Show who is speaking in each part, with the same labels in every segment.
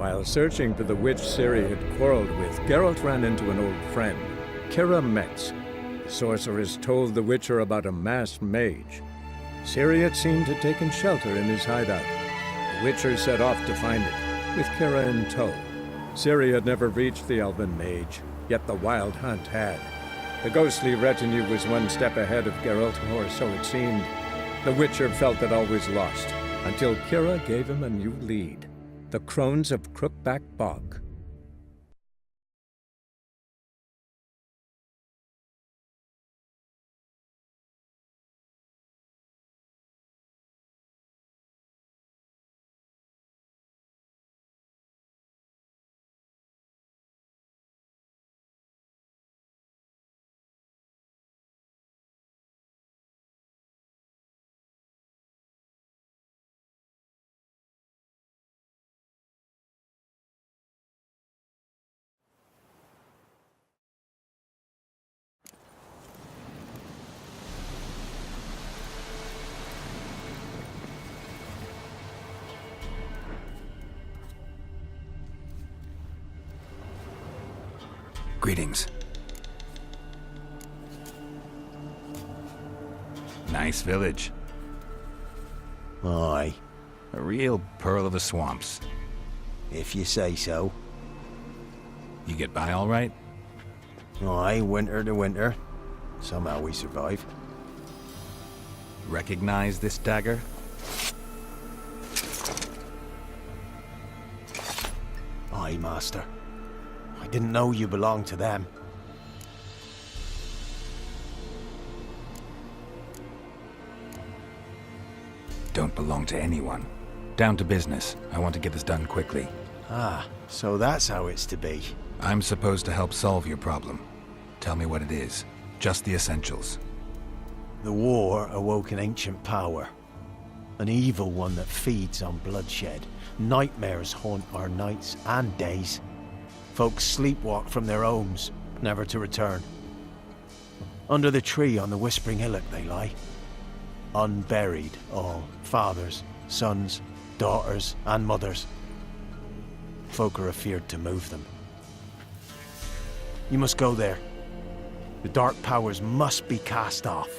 Speaker 1: While searching for the witch Ciri had quarreled with, Geralt ran into an old friend, Kira Metz. The sorceress told the Witcher about a masked mage. Ciri had seemed to have taken shelter in his hideout. The Witcher set off to find it, with Kira in tow. Ciri had never reached the elven mage, yet the Wild Hunt had. The ghostly retinue was one step ahead of Geralt, or so it seemed. The Witcher felt that all was lost, until Kira gave him a new lead. The Crones of Crookback Bog.
Speaker 2: Greetings. Nice village.
Speaker 3: Aye,
Speaker 2: A real pearl of the swamps.
Speaker 3: if you say so.
Speaker 2: You get by all right?
Speaker 3: Aye, winter to winter. Somehow we survive.
Speaker 2: Recognize this dagger?
Speaker 3: Aye, master. I didn't know you belonged to them.
Speaker 2: Don't belong to anyone. Down to business. I want to get this done quickly.
Speaker 3: Ah, so that's how it's to be.
Speaker 2: I'm supposed to help solve your problem. Tell me what it is. Just the essentials.
Speaker 3: The war awoke an ancient power. An evil one that feeds on bloodshed. Nightmares haunt our nights and days. Folks sleepwalk from their homes, never to return. Under the tree on the Whispering Hillock they lie. Unburied all, fathers, sons, daughters and mothers. Folk are afeard to move them. You must go there. The dark powers must be cast off.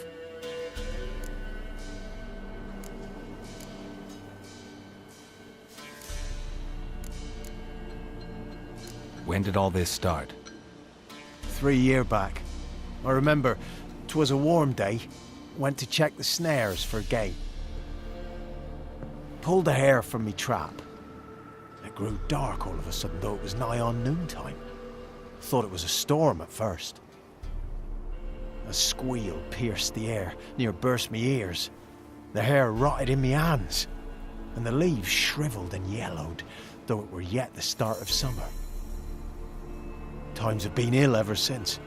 Speaker 2: When did all this start?
Speaker 3: 3 year back. I remember 'twas a warm day. Went to check the snares for game. Pulled the hair from me trap. It grew dark all of a sudden, though it was nigh on noontime. Thought it was a storm at first. A squeal pierced the air, near burst me ears. The hair rotted in me hands, and the leaves shriveled and yellowed, though it were yet the start of summer. Times have been ill ever since.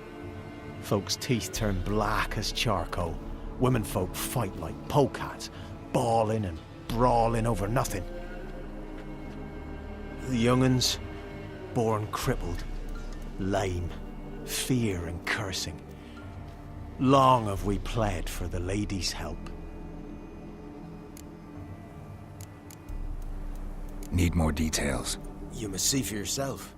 Speaker 3: Folks' teeth turn black as charcoal. Womenfolk fight like polecats, bawling and brawling over nothing. The young'uns, born crippled, lame, fear and cursing. Long have we pled for the lady's help.
Speaker 2: Need more details.
Speaker 4: You must see for yourself.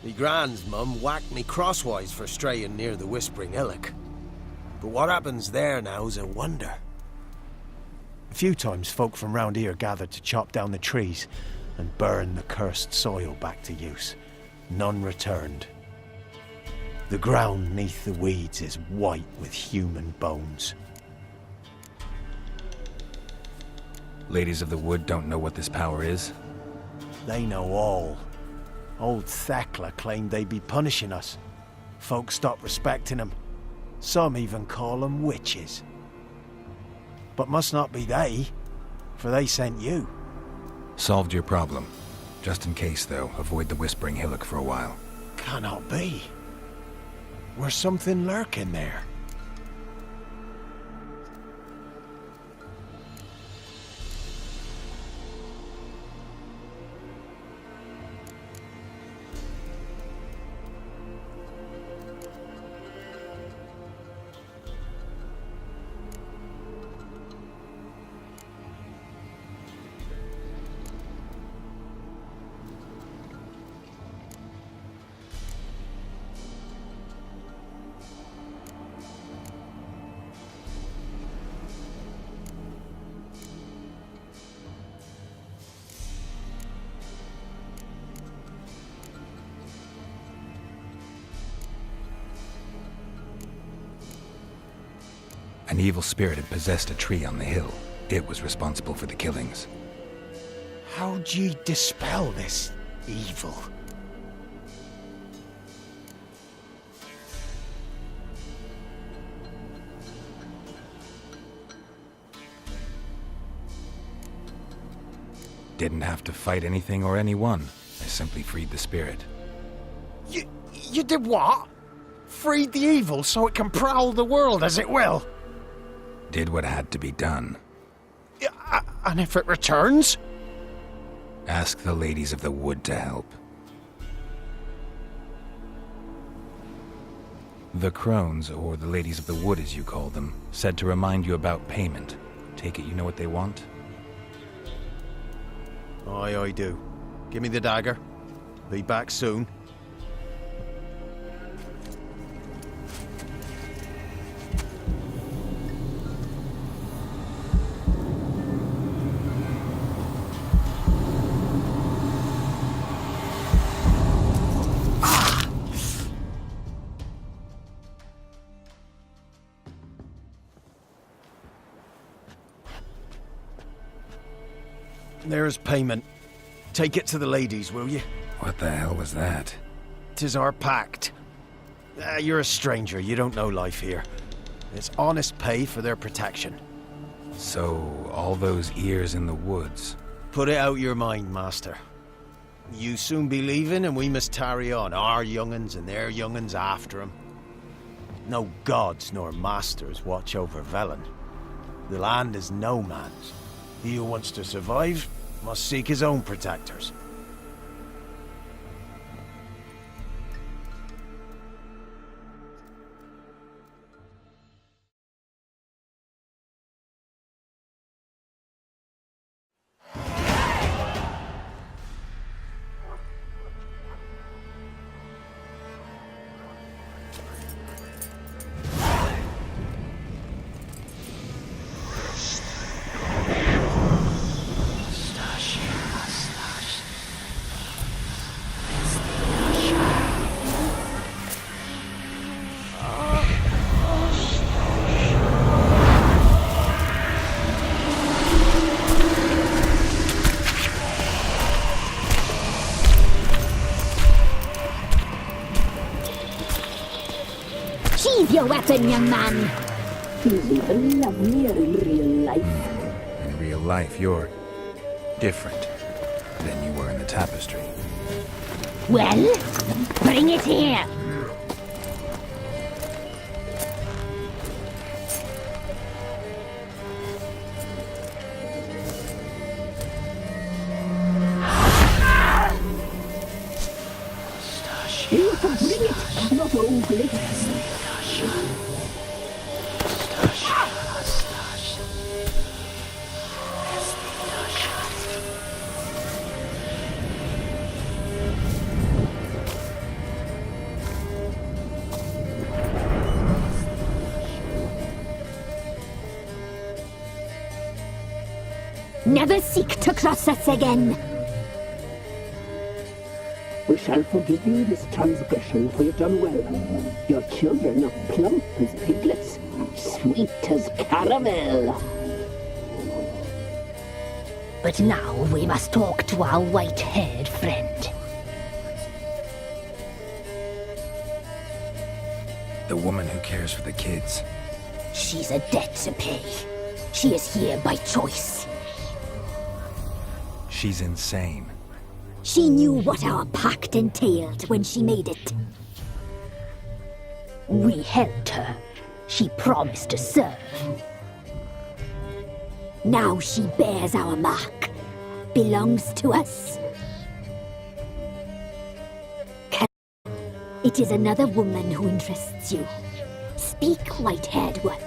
Speaker 4: Me grand's mum whacked me crosswise for straying near the Whispering Hillock. But what happens there now's a wonder.
Speaker 3: A few times folk from round here gathered to chop down the trees and burn the cursed soil back to use. None returned. The ground neath the weeds is white with human bones.
Speaker 2: Ladies of the Wood don't know what this power is?
Speaker 3: They know all. Old Thekla claimed they'd be punishing us. Folk stopped respecting them. Some even call them witches. But must not be they, for they sent you.
Speaker 2: Solved your problem. Just in case, though, avoid the Whispering Hillock for a while.
Speaker 3: Cannot be. Where's something lurking there?
Speaker 2: An evil spirit had possessed a tree on the hill. It was responsible for the killings.
Speaker 3: How'd ye dispel this evil?
Speaker 2: Didn't have to fight anything or anyone. I simply freed the spirit.
Speaker 3: You did what? Freed the evil so it can prowl the world as it will?
Speaker 2: Did what had to be done.
Speaker 3: And if it returns?
Speaker 2: Ask the ladies of the wood to help. The crones, or the ladies of the wood as you call them, said to remind you about payment. Take it you know what they want?
Speaker 3: Aye, I do. Give me the dagger. Be back soon. There's payment. Take it to the ladies, will you?
Speaker 2: What the hell was that?
Speaker 3: 'Tis our pact. You're a stranger, you don't know life here. It's honest pay for their protection.
Speaker 2: So, all those ears in the woods.
Speaker 3: Put it out your mind, master. You soon be leaving and we must tarry on, our young'uns and their young'uns after 'em. No gods nor masters watch over Velen. The land is no man's. He who wants to survive must seek his own protectors.
Speaker 5: Sheathe your weapon, young man.
Speaker 6: He's even lovelier in real life.
Speaker 2: In real life, you're different than you were in the tapestry.
Speaker 5: Well, bring it here.
Speaker 6: You can bring it, not ugly.
Speaker 5: Never seek to cross us again.
Speaker 6: We shall forgive you this transgression, for you've done well. Your children are plump as piglets, sweet as caramel.
Speaker 5: But now we must talk to our white-haired friend.
Speaker 2: The woman who cares for the kids.
Speaker 5: She's a debt to pay. She is here by choice.
Speaker 2: She's insane.
Speaker 5: She knew what our pact entailed when she made it. We helped her. She promised to serve. Now she bears our mark. Belongs to us. It is another woman who interests you. Speak, white-haired one.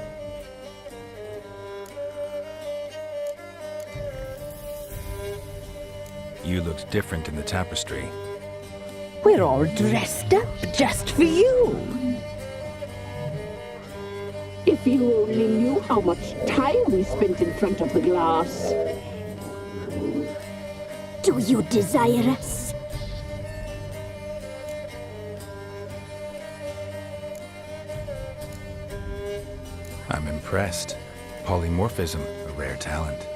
Speaker 2: You looked different in the tapestry.
Speaker 6: We're all dressed up just for you. If you only knew how much time we spent in front of the glass.
Speaker 5: Do you desire us?
Speaker 2: I'm impressed. Polymorphism, a rare talent.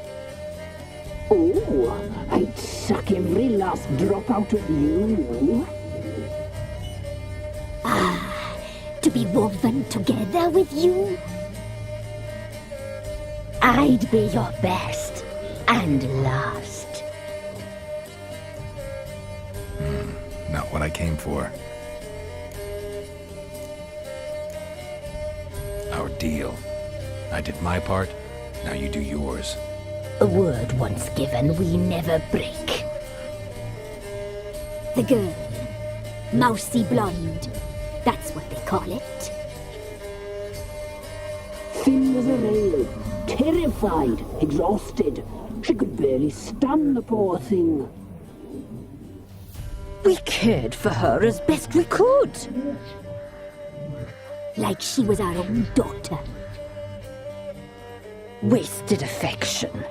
Speaker 6: Oh, I'd suck every last drop out of you.
Speaker 5: To be woven together with you? I'd be your best and last.
Speaker 2: Not what I came for. Our deal. I did my part, now you do yours.
Speaker 5: A word once given, we never break. The girl. Mousy blonde. That's what they call it.
Speaker 6: Thin as a rail, terrified, exhausted. She could barely stand, the poor thing.
Speaker 5: We cared for her as best we could. Like she was our own daughter. Wasted affection.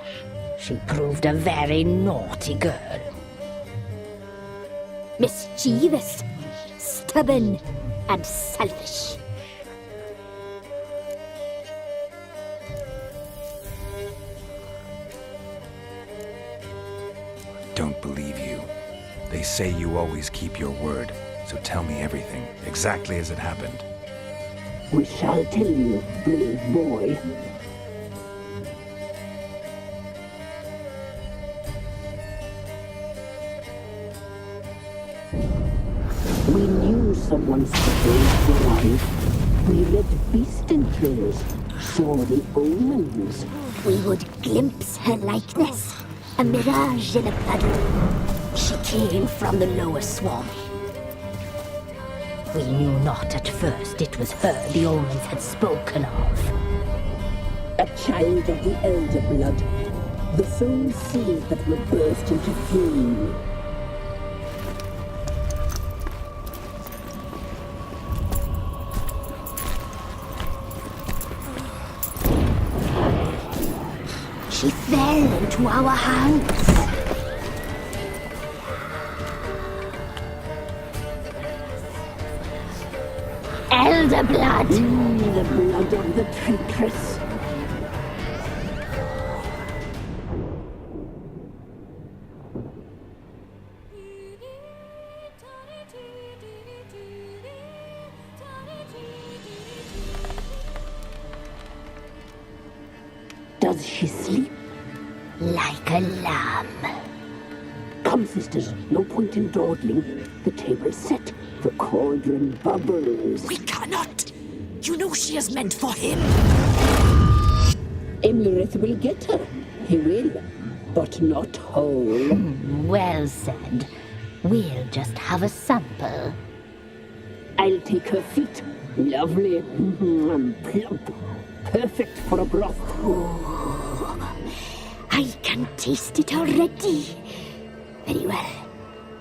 Speaker 5: She proved a very naughty girl. Mischievous, stubborn, and selfish.
Speaker 2: Don't believe you. They say you always keep your word, so tell me everything, exactly as it happened.
Speaker 6: We shall tell you, brave boy. We knew someone supposed to arrive. We read beast entrails, saw the omens.
Speaker 5: We would glimpse her likeness, a mirage in a puddle. She came from the lower swamp. We knew not at first it was her the omens had spoken of.
Speaker 6: A child of the elder blood, the soul seed that would burst into flame.
Speaker 5: She fell into our hands. Elder blood!
Speaker 6: The blood of the traitress. Does she sleep?
Speaker 5: Like a lamb.
Speaker 6: Come, sisters, no point in dawdling. The table's set. The cauldron bubbles.
Speaker 7: We cannot! You know she is meant for him!
Speaker 6: Imlerith will get her. He will, but not whole.
Speaker 5: Well said. We'll just have a sample.
Speaker 6: I'll take her feet. Lovely. And plump. Perfect for a broth.
Speaker 5: I can taste it already. Very well.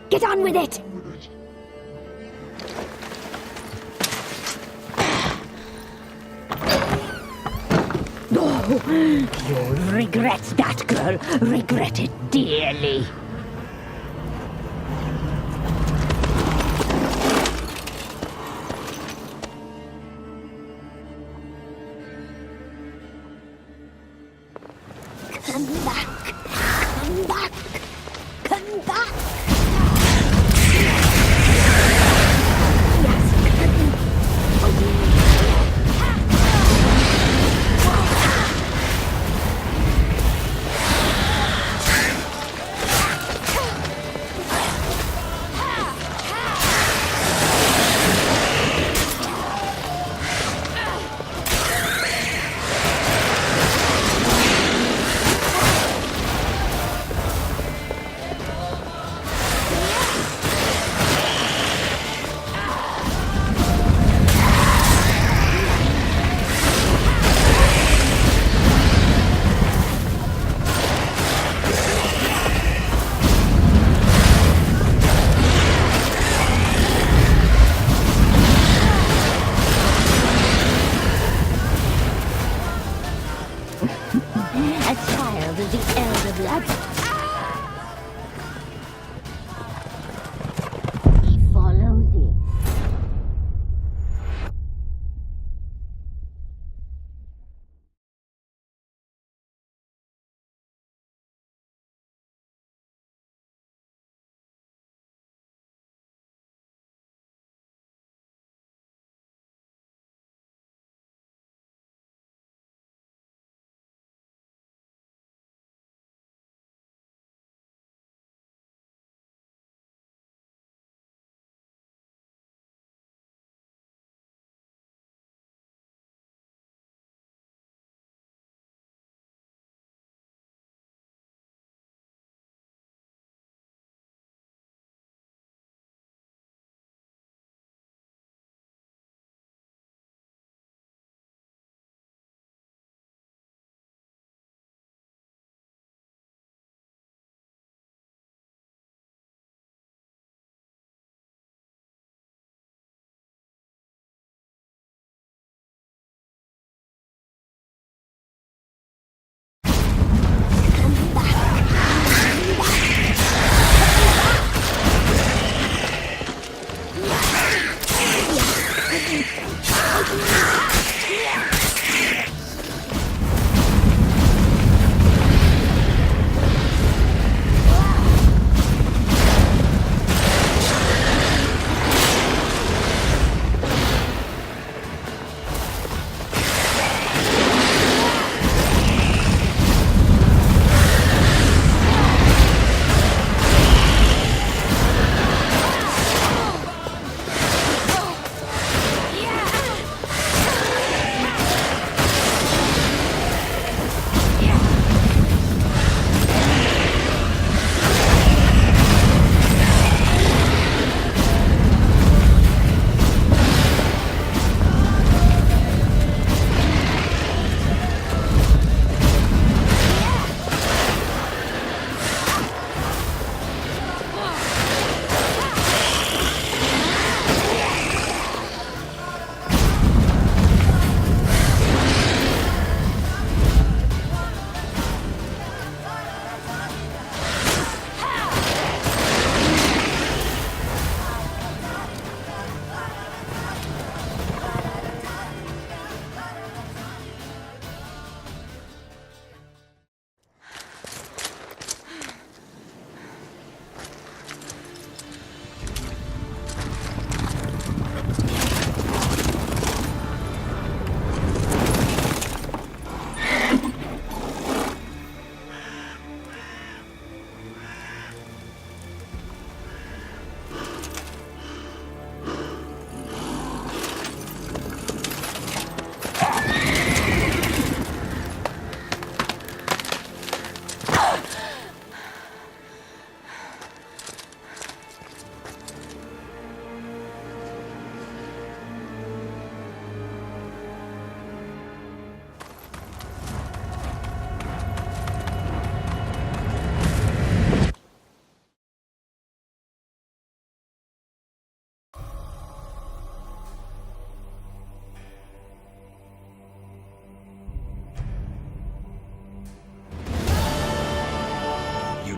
Speaker 5: Get on with it! You'll regret that, girl. Regret it dearly. Come back. Come back. Come back.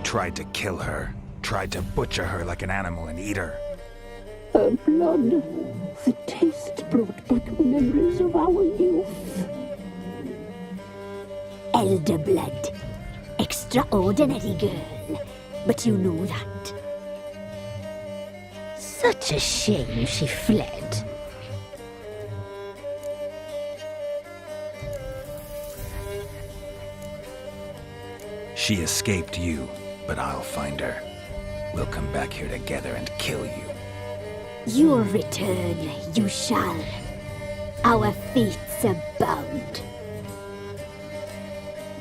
Speaker 2: Tried to kill her. Tried to butcher her like an animal and eat her.
Speaker 6: Her blood, the taste brought back memories of our youth.
Speaker 5: Elder blood. Extraordinary girl. But you know that. Such a shame she fled.
Speaker 2: She escaped you, but I'll find her. We'll come back here together and kill you.
Speaker 5: Your return, you shall. Our fates are bound.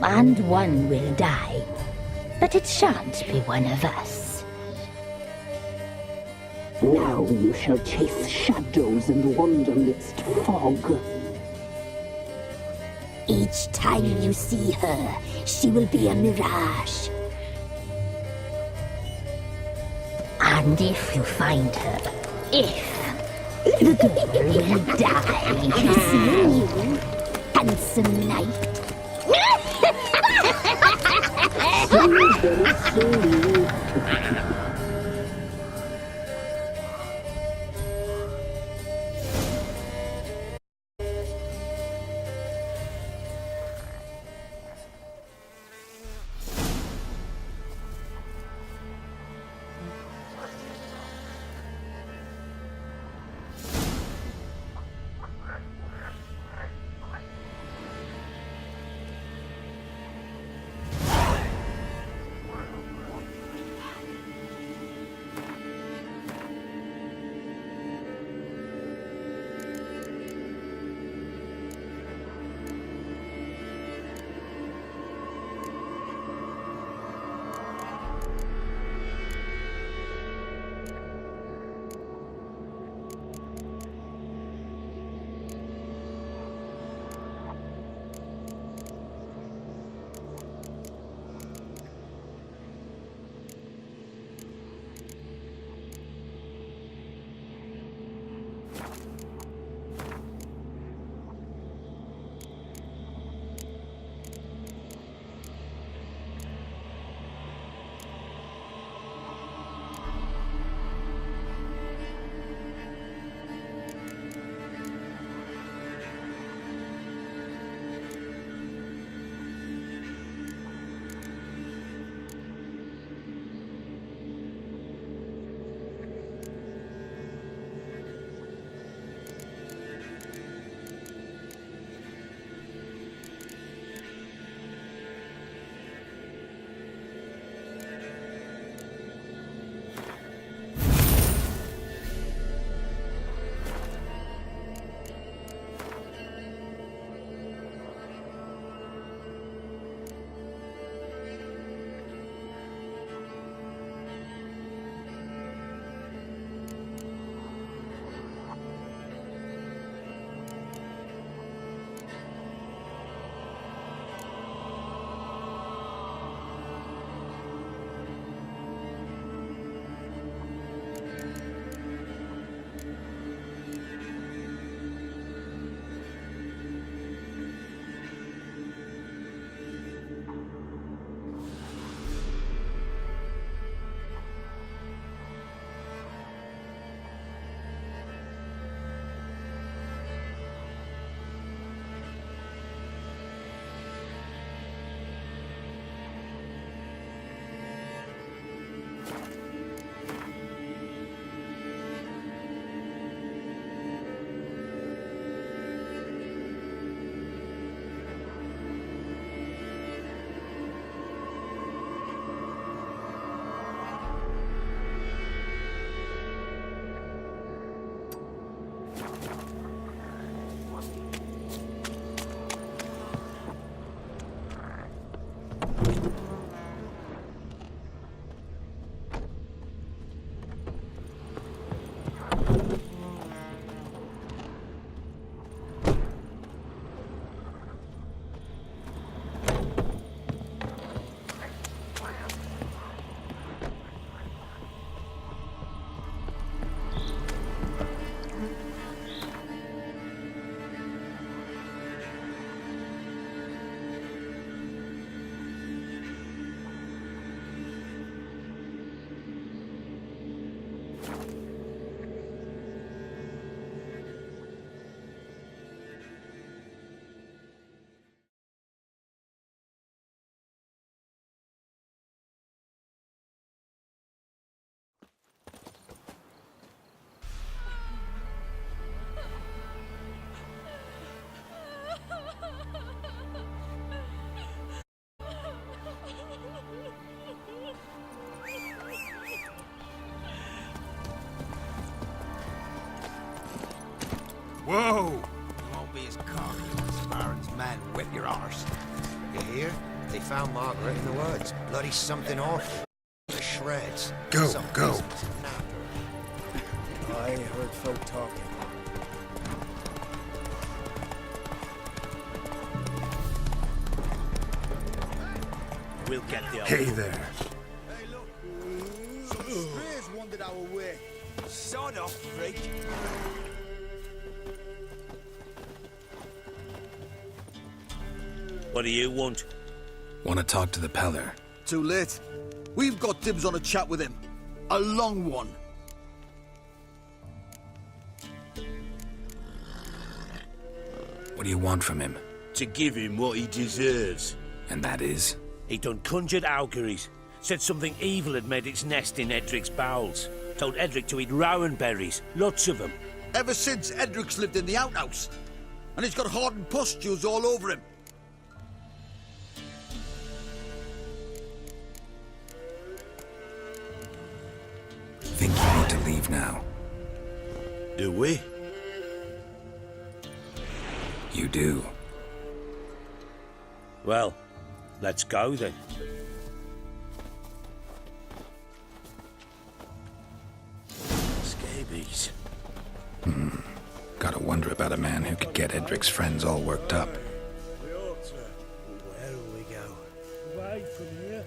Speaker 5: And one will die, but it shan't be one of us.
Speaker 6: Now you shall chase shadows and wander midst fog.
Speaker 5: Each time you see her, she will be a mirage. And if you find her, the girl will die. Seeing you, handsome knight.
Speaker 8: Whoa! Won't be as cocky as Baron's men. Whip your arse. You hear? They found Margaret in the woods. Bloody something awful. The shreds.
Speaker 9: Go,
Speaker 8: Some
Speaker 9: go.
Speaker 8: business in Napper.
Speaker 4: I heard folk talking.
Speaker 10: We'll get the
Speaker 9: Hey there.
Speaker 10: Spears wandered our way. Sod off, freak. What do you want?
Speaker 2: Want to talk to the Peller?
Speaker 10: Too late. We've got dibs on a chat with him. A long one.
Speaker 2: What do you want from him?
Speaker 10: To give him what he deserves.
Speaker 2: And that is?
Speaker 11: He done conjured auguries. Said something evil had made its nest in Edric's bowels. Told Edric to eat rowan berries. Lots of them.
Speaker 10: Ever since Edric's lived in the outhouse. And he's got hardened pustules all over him.
Speaker 2: Think you need to leave now?
Speaker 10: Do we?
Speaker 2: You do.
Speaker 11: Well, let's go then. Scabies.
Speaker 2: Gotta wonder about a man who could get Edric's friends all worked up.
Speaker 4: Where will we go?
Speaker 11: Away from here.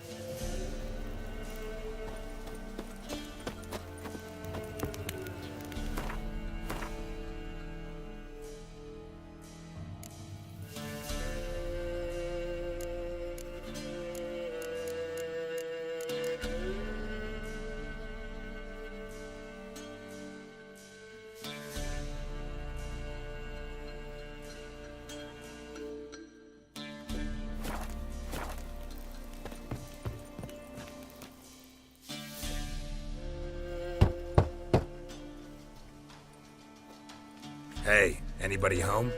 Speaker 2: Hey, anybody home?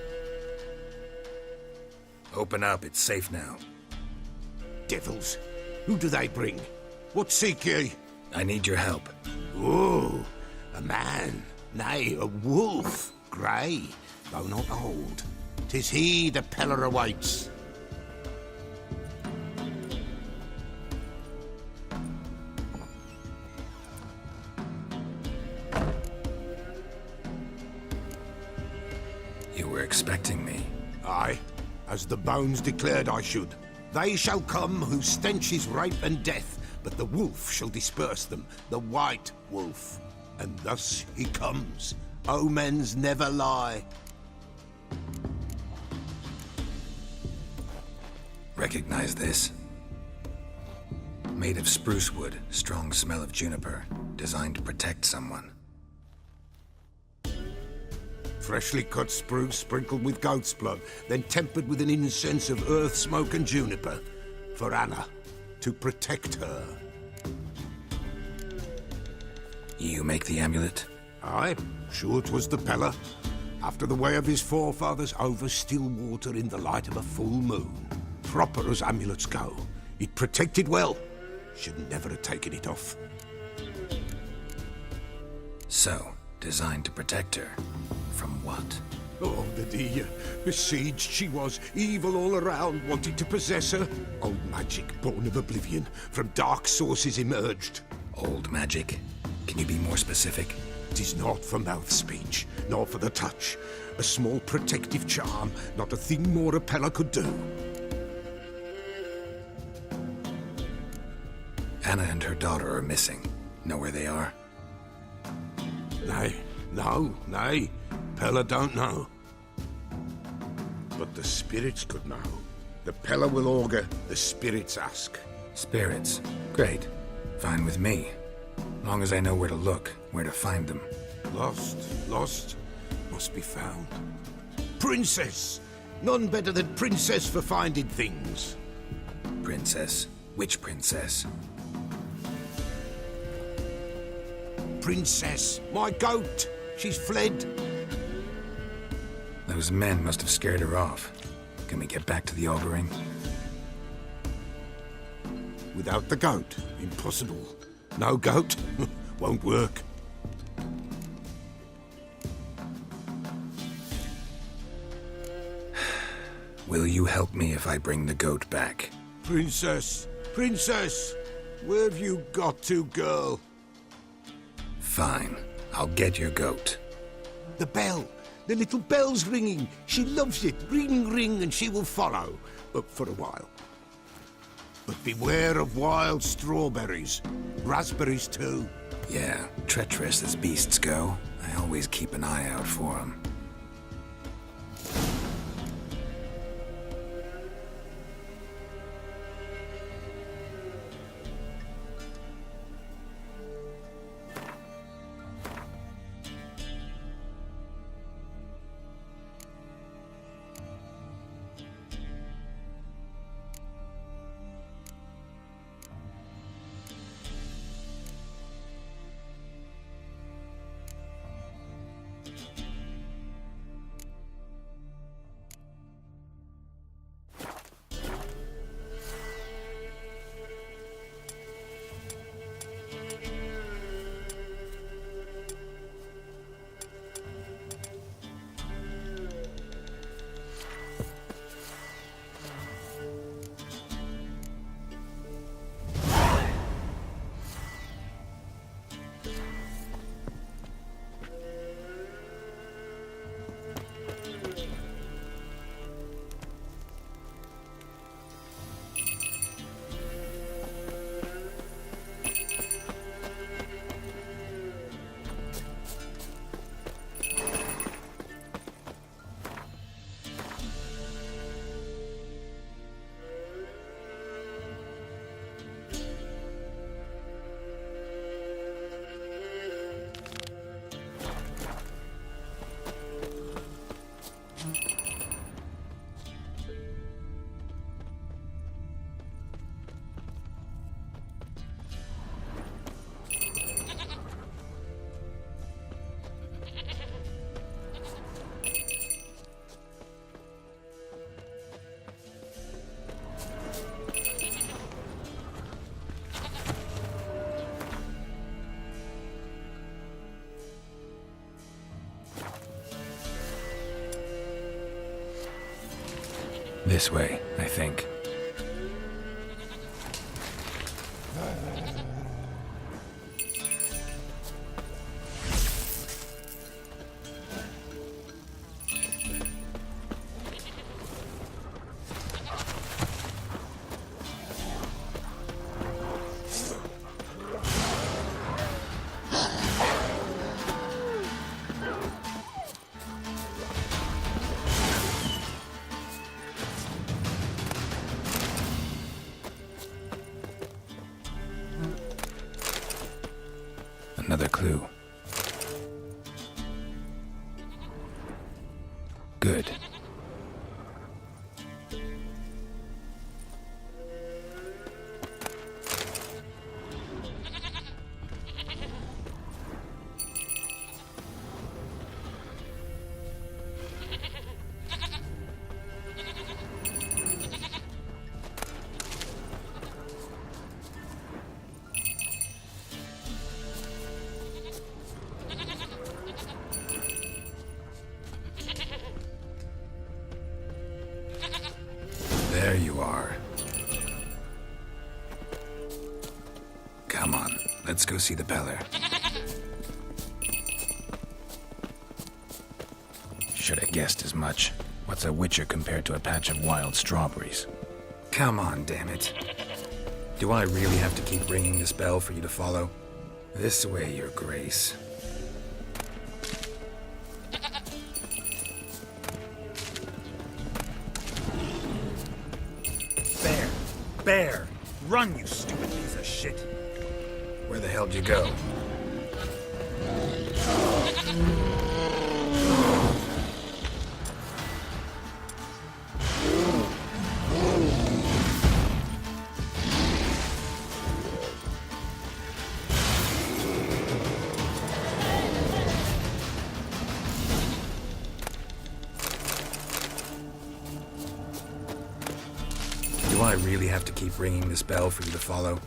Speaker 2: Open up, it's safe now.
Speaker 8: Devils. Who do they bring? What seek ye?
Speaker 2: I need your help.
Speaker 8: Oh, a man. Nay, a wolf. Grey, though not old. 'Tis he the Peller awaits.
Speaker 2: You were expecting me.
Speaker 8: Aye, as the bones declared I should. They shall come whose stench is rape and death, but the wolf shall disperse them, the white wolf. And thus he comes. Omens never lie.
Speaker 2: Recognize this? Made of spruce wood, strong smell of juniper, designed to protect someone.
Speaker 8: Freshly cut spruce sprinkled with goat's blood, then tempered with an incense of earth, smoke and juniper. For Anna, to protect her.
Speaker 2: You make the amulet?
Speaker 8: Aye, sure 'twas the Peller. After the way of his forefathers, over still water in the light of a full moon. Proper as amulets go. It protected well. Should never have taken it off.
Speaker 2: So, designed to protect her. From what?
Speaker 8: Oh, the dear. Besieged she was, evil all around, wanting to possess her. Old magic, born of oblivion, from dark sources emerged.
Speaker 2: Old magic? Can you be more specific?
Speaker 8: 'Tis not for mouth speech, nor for the touch. A small protective charm, not a thing more a Peller could do.
Speaker 2: Anna and her daughter are missing. Know where they are?
Speaker 8: Nay. Peller don't know. But the spirits could know. The Peller will augur, the spirits ask.
Speaker 2: Spirits. Great. Fine with me. Long as I know where to look, where to find them.
Speaker 8: Lost, must be found. Princess! None better than Princess for finding things.
Speaker 2: Princess? Which princess?
Speaker 8: Princess, my goat! She's fled.
Speaker 2: Those men must have scared her off. Can we get back to the auguring?
Speaker 8: Without the goat, impossible. No goat, won't work.
Speaker 2: Will you help me if I bring the goat back?
Speaker 8: Princess! Princess! Where have you got to, girl?
Speaker 2: Fine. I'll get your goat.
Speaker 8: The bell! The little bell's ringing! She loves it! Ring, ring, and she will follow. For a while. But beware of wild strawberries. Raspberries, too.
Speaker 2: Yeah, treacherous as beasts go. I always keep an eye out for them. This way, I think. Another clue. Good. There you are. Come on, let's go see the Peller. Should have guessed as much. What's a witcher compared to a patch of wild strawberries? Come on, damn it. Do I really have to keep ringing this bell for you to follow? This way, Your Grace. Bear! Run, you stupid piece of shit! Where the hell'd you go? Do I really have to keep ringing this bell for you to follow?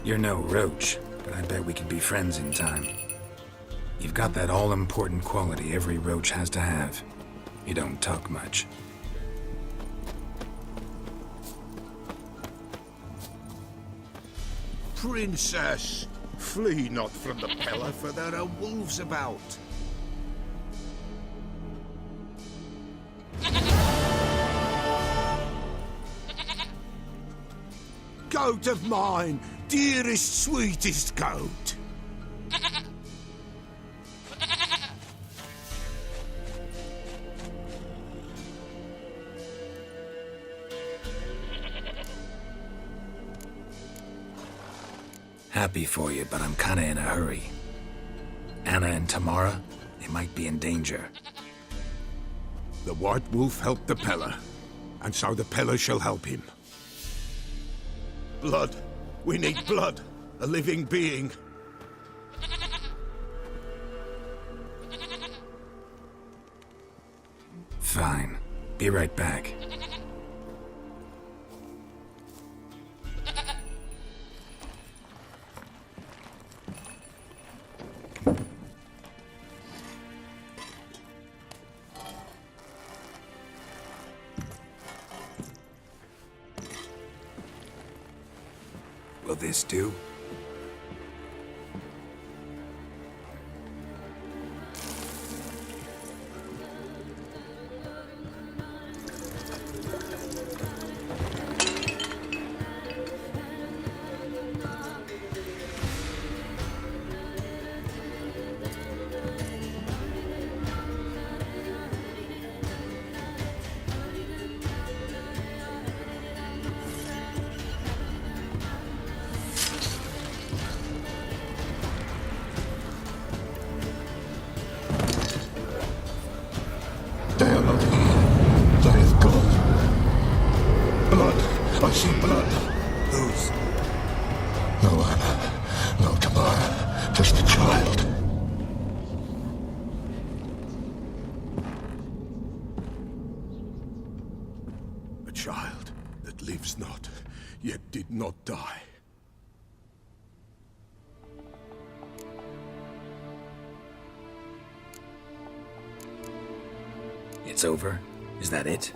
Speaker 2: You're no roach, but I bet we could be friends in time. You've got that all-important quality every roach has to have. You don't talk much.
Speaker 8: Princess, flee not from the Pella, for there are wolves about. Goat of mine, dearest, sweetest goat.
Speaker 2: Happy for you, but I'm kinda in a hurry. Anna and Tamara, they might be in danger.
Speaker 8: The White Wolf helped the Pella, and so the Pella shall help him. Blood. We need blood. A living being.
Speaker 2: Fine. Be right back. Will this do?
Speaker 8: They are not here. They have gone. Blood. I see blood.
Speaker 2: Whose?
Speaker 8: No Anna. No Tamara. Just the child. A child that lives not, yet did not die.
Speaker 2: It's over? Is that it?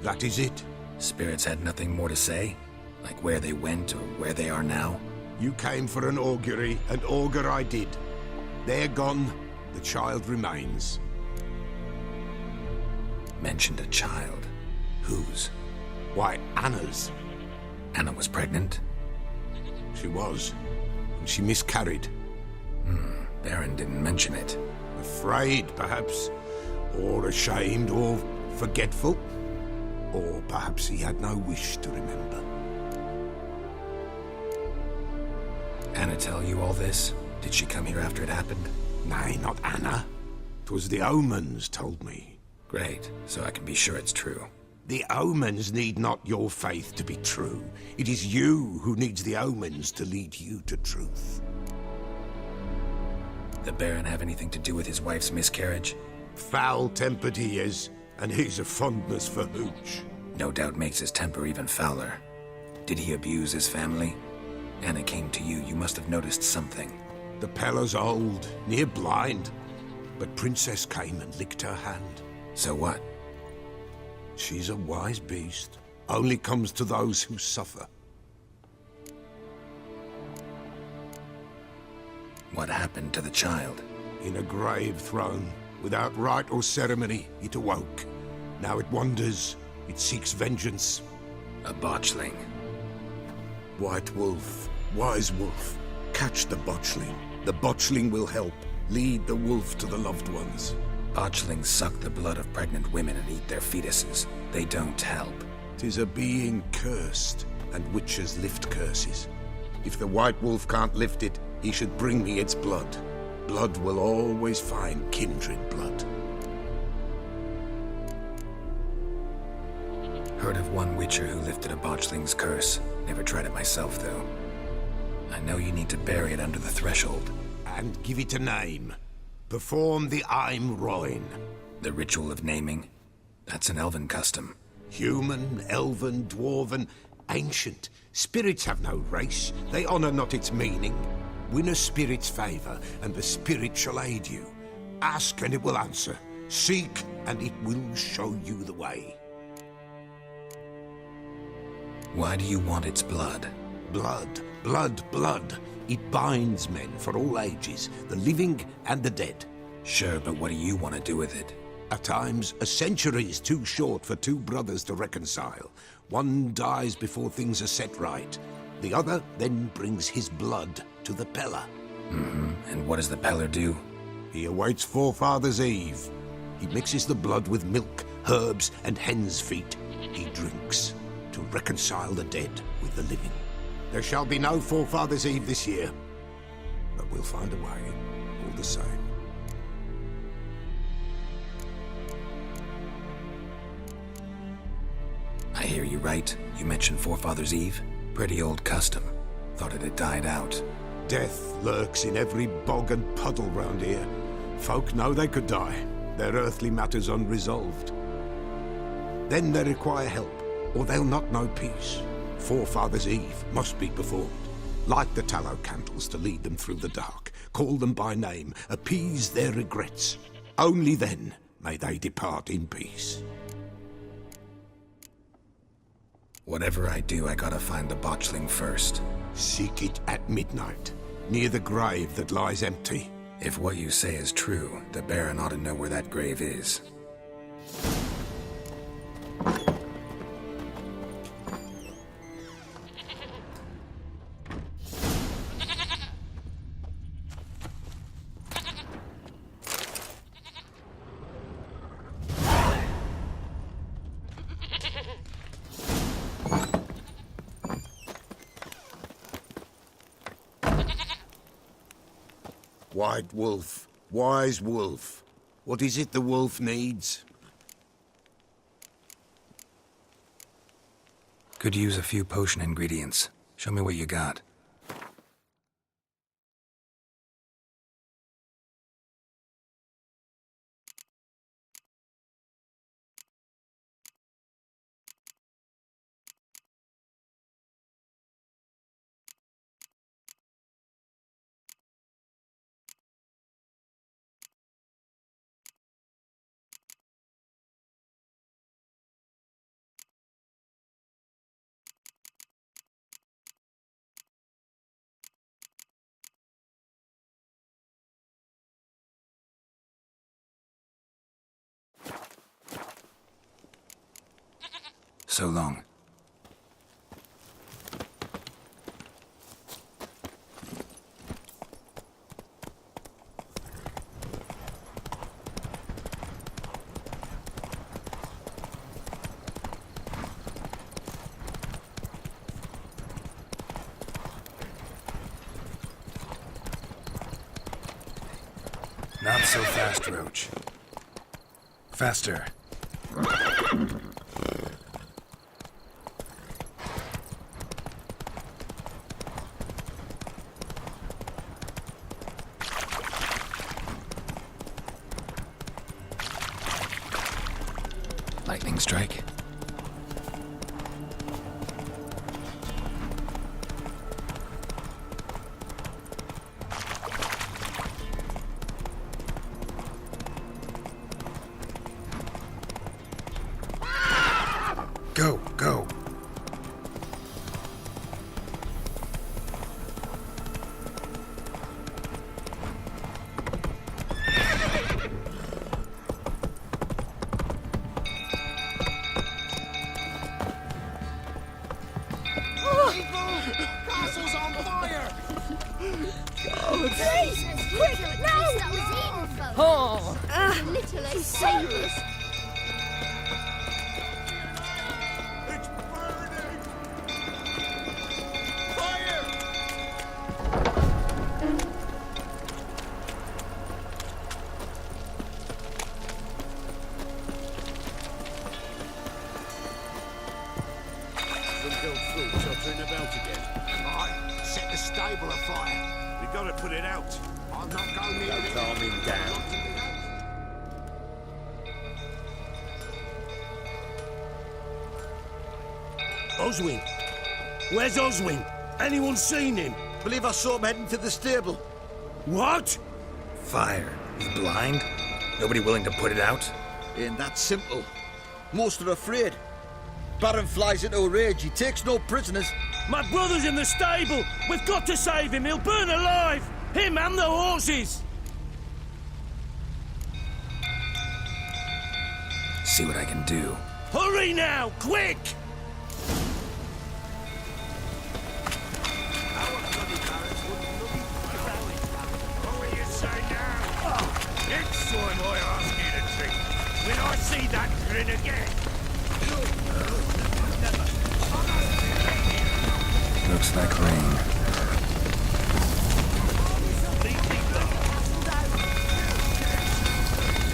Speaker 8: That is it.
Speaker 2: Spirits had nothing more to say? Like where they went or where they are now?
Speaker 8: You came for an augury, and augur I did. They're gone. The child remains.
Speaker 2: Mentioned a child. Whose?
Speaker 8: Why, Anna's.
Speaker 2: Anna was pregnant?
Speaker 8: She was. And she miscarried.
Speaker 2: Baron didn't mention it.
Speaker 8: Afraid, perhaps. Or ashamed, or forgetful. Or perhaps he had no wish to remember.
Speaker 2: Anna tell you all this? Did she come here after it happened?
Speaker 8: Nay, not Anna. 'Twas the omens told me.
Speaker 2: Great, so I can be sure it's true.
Speaker 8: The omens need not your faith to be true. It is you who needs the omens to lead you to truth.
Speaker 2: The Baron have anything to do with his wife's miscarriage?
Speaker 8: Foul-tempered he is, and he's a fondness for hooch.
Speaker 2: No doubt makes his temper even fouler. Did he abuse his family? Anna came to you, you must have noticed something.
Speaker 8: The Pella's old, near blind, but Princess came and licked her hand.
Speaker 2: So what?
Speaker 8: She's a wise beast. Only comes to those who suffer.
Speaker 2: What happened to the child?
Speaker 8: In a grave thrown, without rite or ceremony, it awoke. Now it wanders, it seeks vengeance.
Speaker 2: A botchling.
Speaker 8: White Wolf, Wise Wolf, catch the botchling. The botchling will help, lead the wolf to the loved ones.
Speaker 2: Botchlings suck the blood of pregnant women and eat their fetuses. They don't help.
Speaker 8: 'Tis a being cursed, and witches lift curses. If the White Wolf can't lift it, he should bring me its blood. Blood will always find kindred blood.
Speaker 2: Heard of one witcher who lifted a botchling's curse. Never tried it myself, though. I know you need to bury it under the threshold.
Speaker 8: And give it a name. Perform the Aim Roin.
Speaker 2: The ritual of naming? That's an elven custom.
Speaker 8: Human, elven, dwarven, ancient. Spirits have no race. They honor not its meaning. Win a spirit's favor, and the spirit shall aid you. Ask, and it will answer. Seek, and it will show you the way.
Speaker 2: Why do you want its blood?
Speaker 8: Blood, blood, blood. It binds men for all ages, the living and the dead.
Speaker 2: Sure, but what do you want to do with it?
Speaker 8: At times, a century is too short for two brothers to reconcile. One dies before things are set right. The other then brings his blood to the Peller.
Speaker 2: And what does the Peller do?
Speaker 8: He awaits Forefathers' Eve. He mixes the blood with milk, herbs, and hen's feet. He drinks to reconcile the dead with the living. There shall be no Forefathers' Eve this year, but we'll find a way, all the same.
Speaker 2: I hear you right. You mentioned Forefathers' Eve. Pretty old custom. Thought it had died out.
Speaker 8: Death lurks in every bog and puddle round here. Folk know they could die, their earthly matters unresolved. Then they require help, or they'll not know peace. Forefathers' Eve must be performed. Light the tallow candles to lead them through the dark. Call them by name, appease their regrets. Only then may they depart in peace.
Speaker 2: Whatever I do, I gotta find the botchling first.
Speaker 8: Seek it at midnight, near the grave that lies empty.
Speaker 2: If what you say is true, the Baron ought to know where that grave is.
Speaker 8: White Wolf, wise wolf. What is it the wolf needs?
Speaker 2: Could use a few potion ingredients. Show me what you got. So long. Not so fast, Roach. Faster. Lightning strike. Go, go.
Speaker 10: Castle's on fire!
Speaker 5: Please! Quick! No! Oh! Literally sailors!
Speaker 10: It's burning! Fire!
Speaker 11: Tottering about again.
Speaker 8: Right, set the stable afire.
Speaker 11: We gotta put it out.
Speaker 8: I'll not go near it.
Speaker 11: calm him down.
Speaker 4: Oswin,
Speaker 11: Where's Oswin? Anyone seen him?
Speaker 10: Believe I saw him heading to the stable.
Speaker 11: What?
Speaker 2: Fire. You blind? Nobody willing to put it out?
Speaker 10: Ain't that simple. Most are afraid. Baron flies into a rage. He takes no prisoners.
Speaker 11: My brother's in the stable. We've got to save him. He'll burn alive. Him and the horses.
Speaker 2: See what I can do.
Speaker 11: Hurry now, quick! What will you say now? Next time I ask you to drink, when I see that grin again.
Speaker 2: Looks like rain.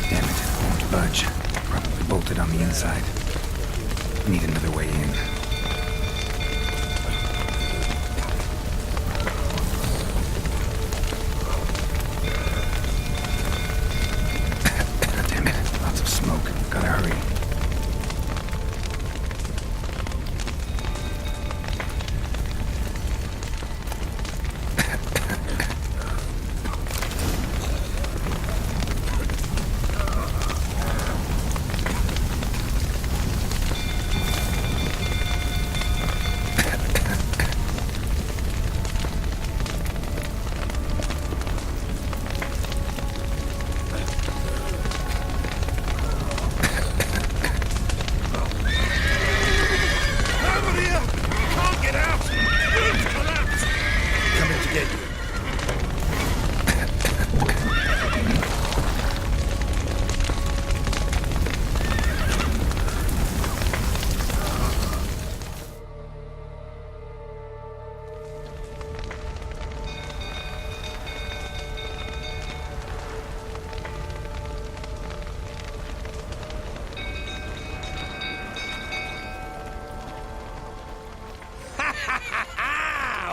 Speaker 2: Damn it, won't budge. Probably bolted on the inside. Need another way in. Damn it, lots of smoke. Gotta hurry.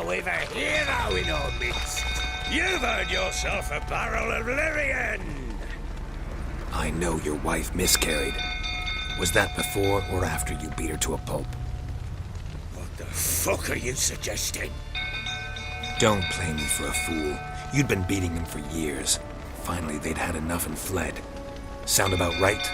Speaker 11: We've a hero in our midst. You've earned yourself a barrel of Lyrian.
Speaker 2: I know your wife miscarried. Was that before or after you beat her to a pulp?
Speaker 11: What the fuck are you suggesting?
Speaker 2: Don't play me for a fool. You'd been beating them for years. Finally, they'd had enough and fled. Sound about right?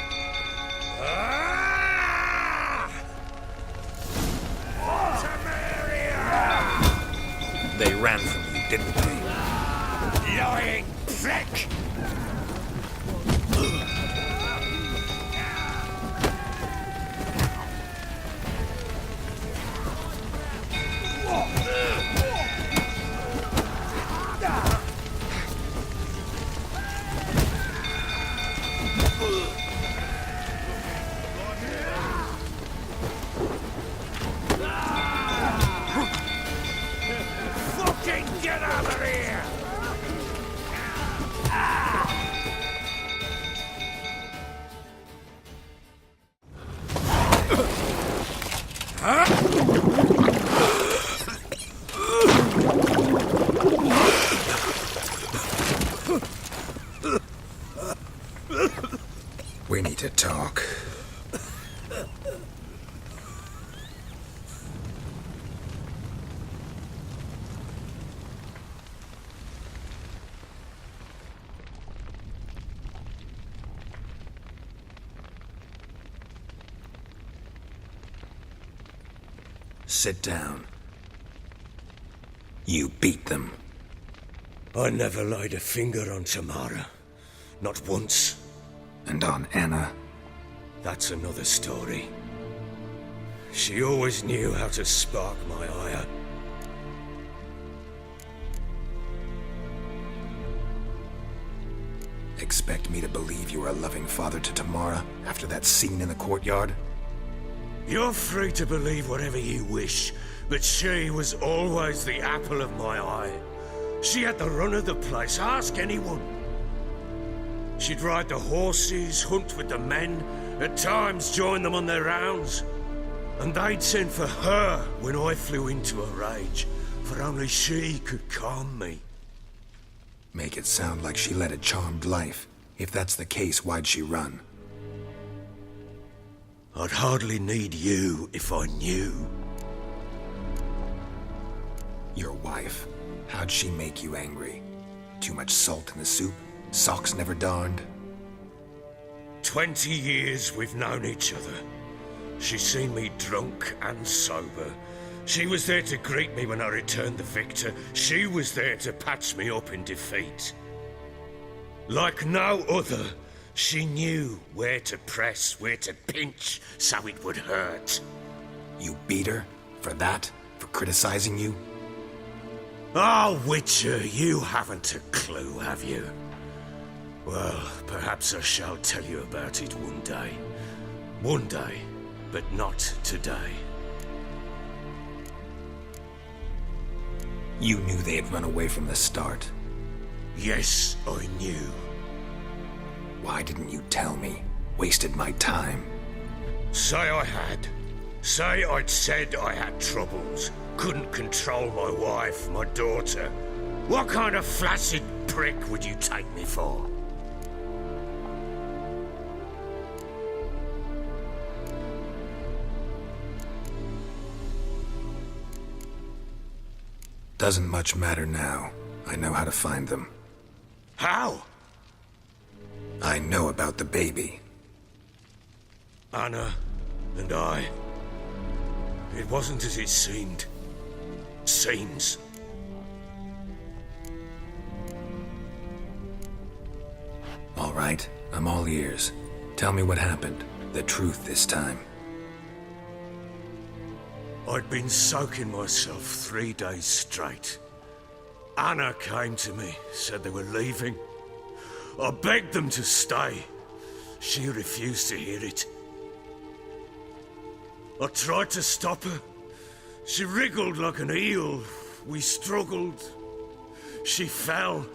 Speaker 2: They ran from you, didn't they?
Speaker 11: Lying prick! Get out of here!
Speaker 2: We need to talk. Sit down. You beat them.
Speaker 11: I never laid a finger on Tamara. Not once.
Speaker 2: And on Anna?
Speaker 11: That's another story. She always knew how to spark my ire.
Speaker 2: Expect me to believe you were a loving father to Tamara after that scene in the courtyard?
Speaker 11: You're free to believe whatever you wish, but she was always the apple of my eye. She had the run of the place, ask anyone. She'd ride the horses, hunt with the men, at times join them on their rounds. And they'd send for her when I flew into a rage, for only she could calm me.
Speaker 2: Make it sound like she led a charmed life. If that's the case, why'd she run?
Speaker 11: I'd hardly need you if I knew.
Speaker 2: Your wife. How'd she make you angry? Too much salt in the soup? Socks never darned?
Speaker 11: 20 years we've known each other. She's seen me drunk and sober. She was there to greet me when I returned the victor. She was there to patch me up in defeat. Like no other, she knew where to press, where to pinch, so it would hurt.
Speaker 2: You beat her? For that? For criticizing you?
Speaker 11: Oh, Witcher, you haven't a clue, have you? Well, perhaps I shall tell you about it one day. One day, but not today.
Speaker 2: You knew they had run away from the start.
Speaker 11: Yes, I knew.
Speaker 2: Why didn't you tell me? Wasted my time.
Speaker 11: Say I had. Say I'd said I had troubles. Couldn't control my wife, my daughter. What kind of flaccid prick would you take me for?
Speaker 2: Doesn't much matter now. I know how to find them.
Speaker 11: How?
Speaker 2: I know about the baby.
Speaker 11: Anna and I. It wasn't as it seemed. Seems.
Speaker 2: All right, I'm all ears. Tell me what happened. The truth this time.
Speaker 11: I'd been soaking myself 3 days straight. Anna came to me, said they were leaving. I begged them to stay. She refused to hear it. I tried to stop her. She wriggled like an eel. We struggled. She fell.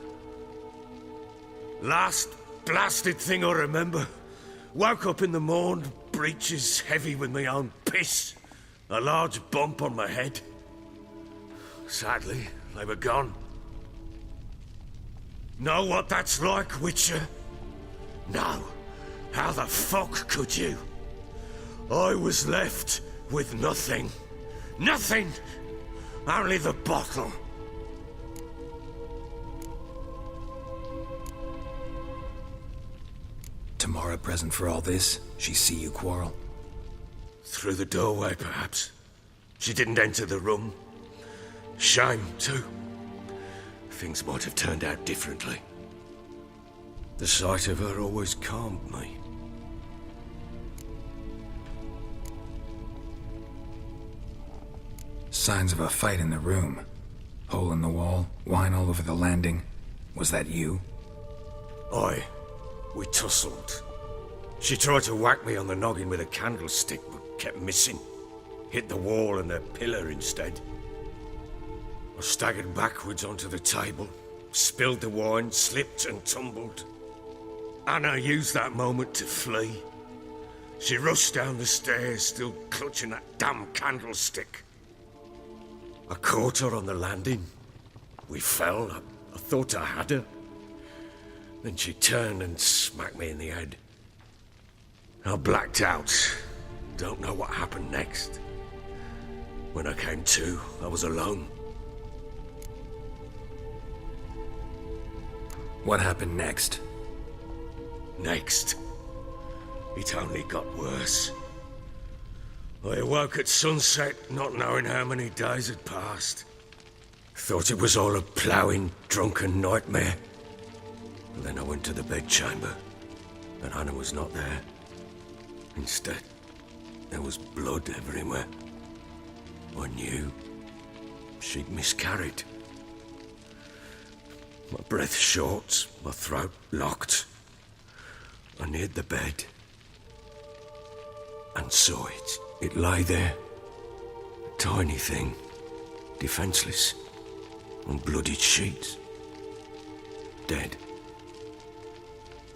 Speaker 11: Last blasted thing I remember. Woke up in the morn, breeches heavy with my own piss. A large bump on my head. Sadly, they were gone. Know what that's like, Witcher? No. How the fuck could you? I was left with nothing. Nothing! Only the bottle.
Speaker 2: Tamara present for all this? She see you quarrel?
Speaker 11: Through the doorway, perhaps. She didn't enter the room. Shame, too. Things might have turned out differently. The sight of her always calmed me.
Speaker 2: Signs of a fight in the room. Hole in the wall, wine all over the landing. Was that you?
Speaker 11: Aye. We tussled. She tried to whack me on the noggin with a candlestick, but kept missing. Hit the wall and a pillar instead. I staggered backwards onto the table, spilled the wine, slipped and tumbled. Anna used that moment to flee. She rushed down the stairs, still clutching that damn candlestick. I caught her on the landing. We fell. I thought I had her. Then she turned and smacked me in the head. I blacked out. Don't know what happened next. When I came to, I was alone.
Speaker 2: What happened next?
Speaker 11: Next, it only got worse. I awoke at sunset, not knowing how many days had passed. Thought it was all a ploughing, drunken nightmare. And then I went to the bedchamber, and Anna was not there. Instead, there was blood everywhere. I knew she'd miscarried. My breath short, my throat locked. I neared the bed and saw it. It lay there, a tiny thing, defenseless, on bloodied sheets, dead.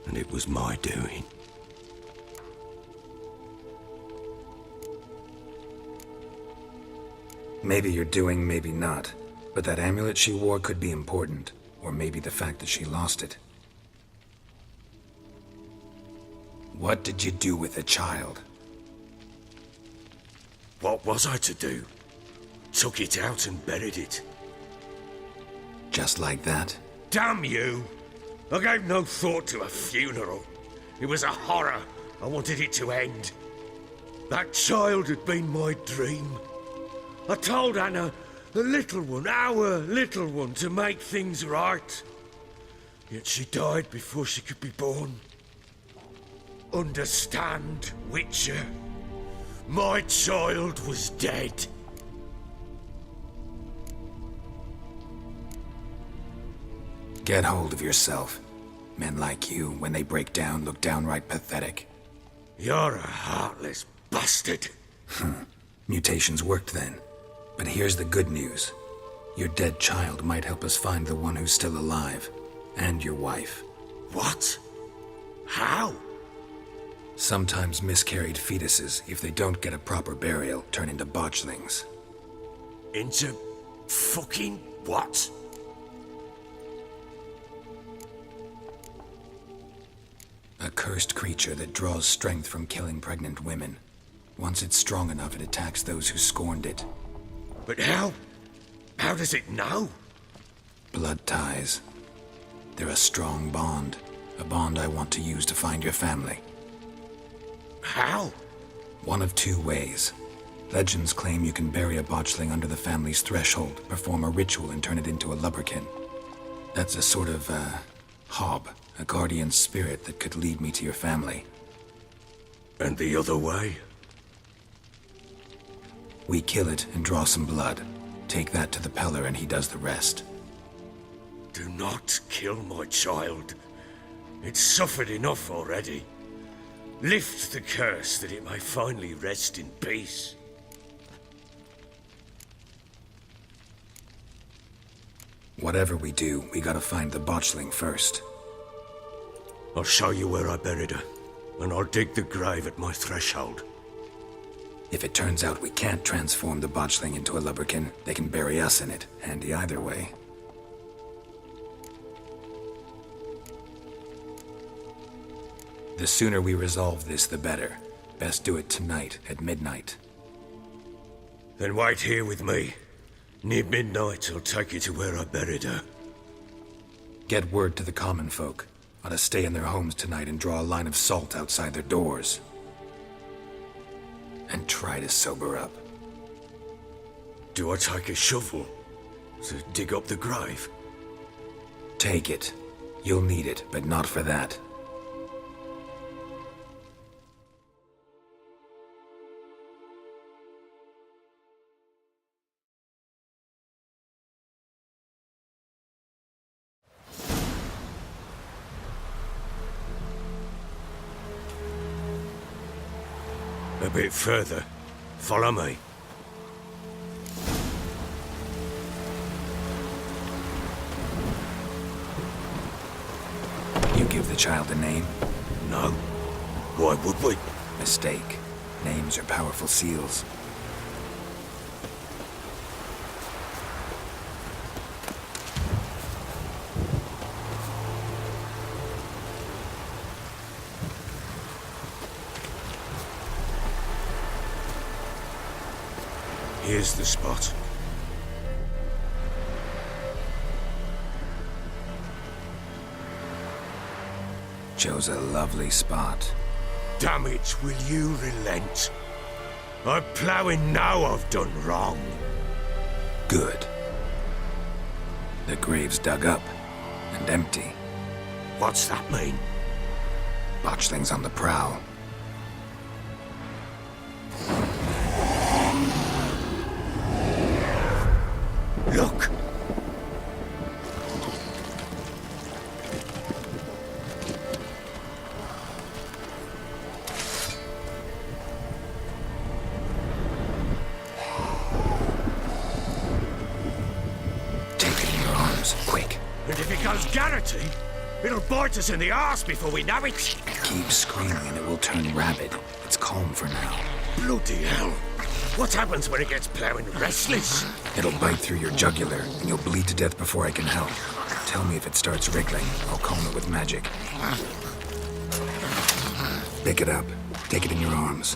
Speaker 11: And it was my doing.
Speaker 2: Maybe you're doing, maybe not. But that amulet she wore could be important. Or maybe the fact that she lost it. What did you do with the child?
Speaker 11: What was I to do? Took it out and buried it.
Speaker 2: Just like that?
Speaker 11: Damn you! I gave no thought to a funeral. It was a horror. I wanted it to end. That child had been my dream. I told Anna, the little one, our little one, to make things right. Yet she died before she could be born. Understand, Witcher? My child was dead.
Speaker 2: Get hold of yourself. Men like you, when they break down, look downright pathetic.
Speaker 11: You're a heartless bastard.
Speaker 2: Mutations worked then. But here's the good news. Your dead child might help us find the one who's still alive. And your wife.
Speaker 11: What? How?
Speaker 2: Sometimes miscarried fetuses, if they don't get a proper burial, turn into botchlings.
Speaker 11: Into fucking what?
Speaker 2: A cursed creature that draws strength from killing pregnant women. Once it's strong enough, it attacks those who scorned it.
Speaker 11: But how? How does it know?
Speaker 2: Blood ties. They're a strong bond. A bond I want to use to find your family.
Speaker 11: How?
Speaker 2: One of two ways. Legends claim you can bury a botchling under the family's threshold, perform a ritual, and turn it into a lubberkin. That's a sort of, hob. A guardian spirit that could lead me to your family.
Speaker 11: And the other way?
Speaker 2: We kill it and draw some blood. Take that to the Peller and he does the rest.
Speaker 11: Do not kill my child. It's suffered enough already. Lift the curse that it may finally rest in peace.
Speaker 2: Whatever we do, we gotta find the botchling first.
Speaker 11: I'll show you where I buried her, and I'll dig the grave at my threshold.
Speaker 2: If it turns out we can't transform the botchling into a lubberkin, they can bury us in it. Handy either way. The sooner we resolve this, the better. Best do it tonight, at midnight.
Speaker 11: Then wait here with me. Near midnight, I'll take you to where I buried her.
Speaker 2: Get word to the common folk. Ought to stay in their homes tonight and draw a line of salt outside their doors. And try to sober up.
Speaker 11: Do I take a shovel to dig up the grave?
Speaker 2: Take it. You'll need it, but not for that.
Speaker 11: A bit further. Follow me.
Speaker 2: You give the child a name?
Speaker 11: No. Why would we?
Speaker 2: Mistake. Names are powerful seals.
Speaker 11: Here's the spot.
Speaker 2: Chose a lovely spot.
Speaker 11: Damn it, will you relent? I'm ploughing now I've done wrong.
Speaker 2: Good. The grave's dug up and empty.
Speaker 11: What's that mean?
Speaker 2: Botchling's on the prowl.
Speaker 11: Look!
Speaker 2: Take it in your arms, quick.
Speaker 11: And if it goes Garrity, it'll bite us in the arse before we know it.
Speaker 2: Keep screaming and it will turn rabid. It's calm for now.
Speaker 11: Bloody hell. What happens when it gets ploughing restless?
Speaker 2: It'll bite through your jugular, and you'll bleed to death before I can help. Tell me if it starts wriggling. I'll calm it with magic. Pick it up. Take it in your arms.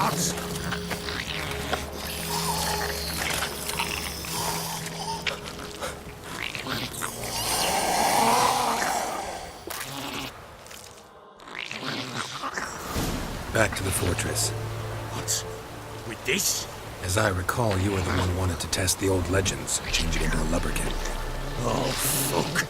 Speaker 11: What?
Speaker 2: Back to the fortress.
Speaker 11: What? With this?
Speaker 2: As I recall, you were the one who wanted to test the old legends, change it into a lubberkin.
Speaker 11: Oh, fuck.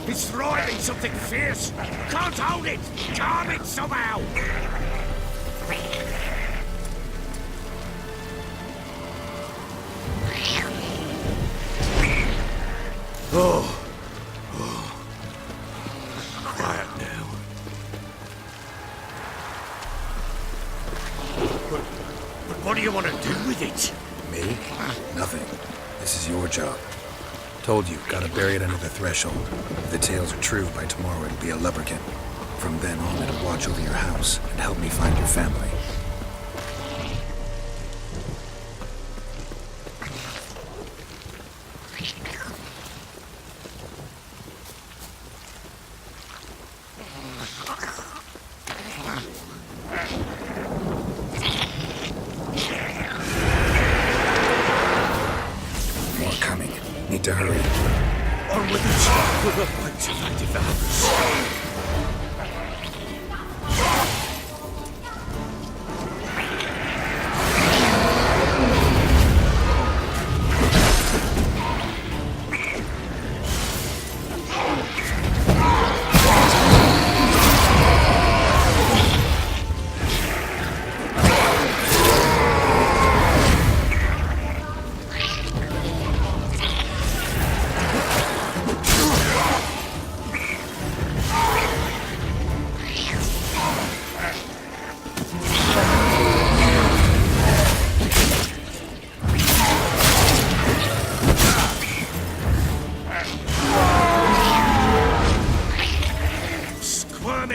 Speaker 11: It's thriving something fierce. Can't hold it. Calm it somehow. Oh. Quiet now. But what do you want to do with it?
Speaker 2: Me? Nothing. This is your job. Told you, gotta bury it under the threshold. If the tales are true, by tomorrow it'll be a lubberkin. From then on, it'll watch over your house and help me find your family. Need to hurry.
Speaker 11: On with it! We're a bunch of anti-vampires.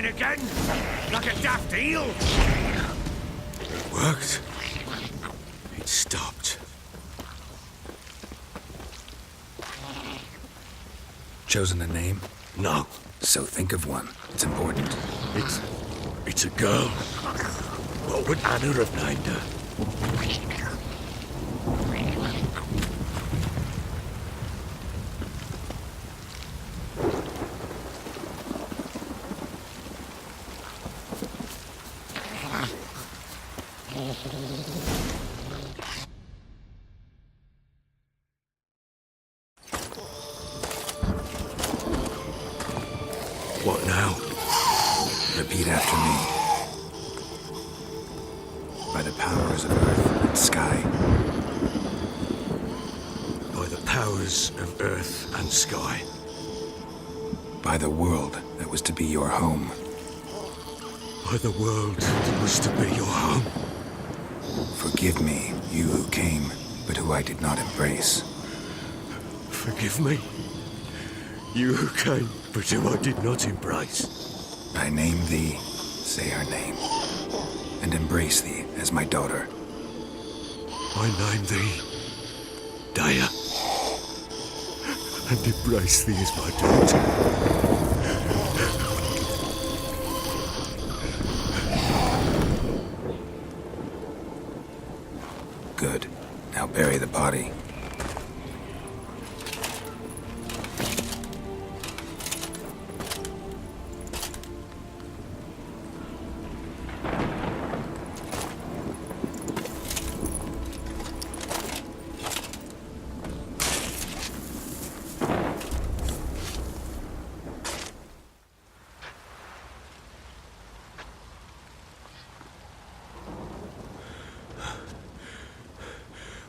Speaker 11: Again? Like a daft eel? It worked. It stopped.
Speaker 2: Chosen a name?
Speaker 11: No.
Speaker 2: So think of one. It's important.
Speaker 11: It's a girl. What would Anna have named her? What now?
Speaker 2: Repeat after me. By the powers of earth and sky.
Speaker 11: By the powers of earth and sky.
Speaker 2: By the world that was to be your home.
Speaker 11: by the world that was to be your home.
Speaker 2: Forgive me, you who came, but who I did not embrace.
Speaker 11: Forgive me, you who came, but who I did not embrace.
Speaker 2: I name thee, say her name, and embrace thee as my daughter.
Speaker 11: I name thee Daya, and embrace thee as my daughter.
Speaker 2: Good. Now bury the body.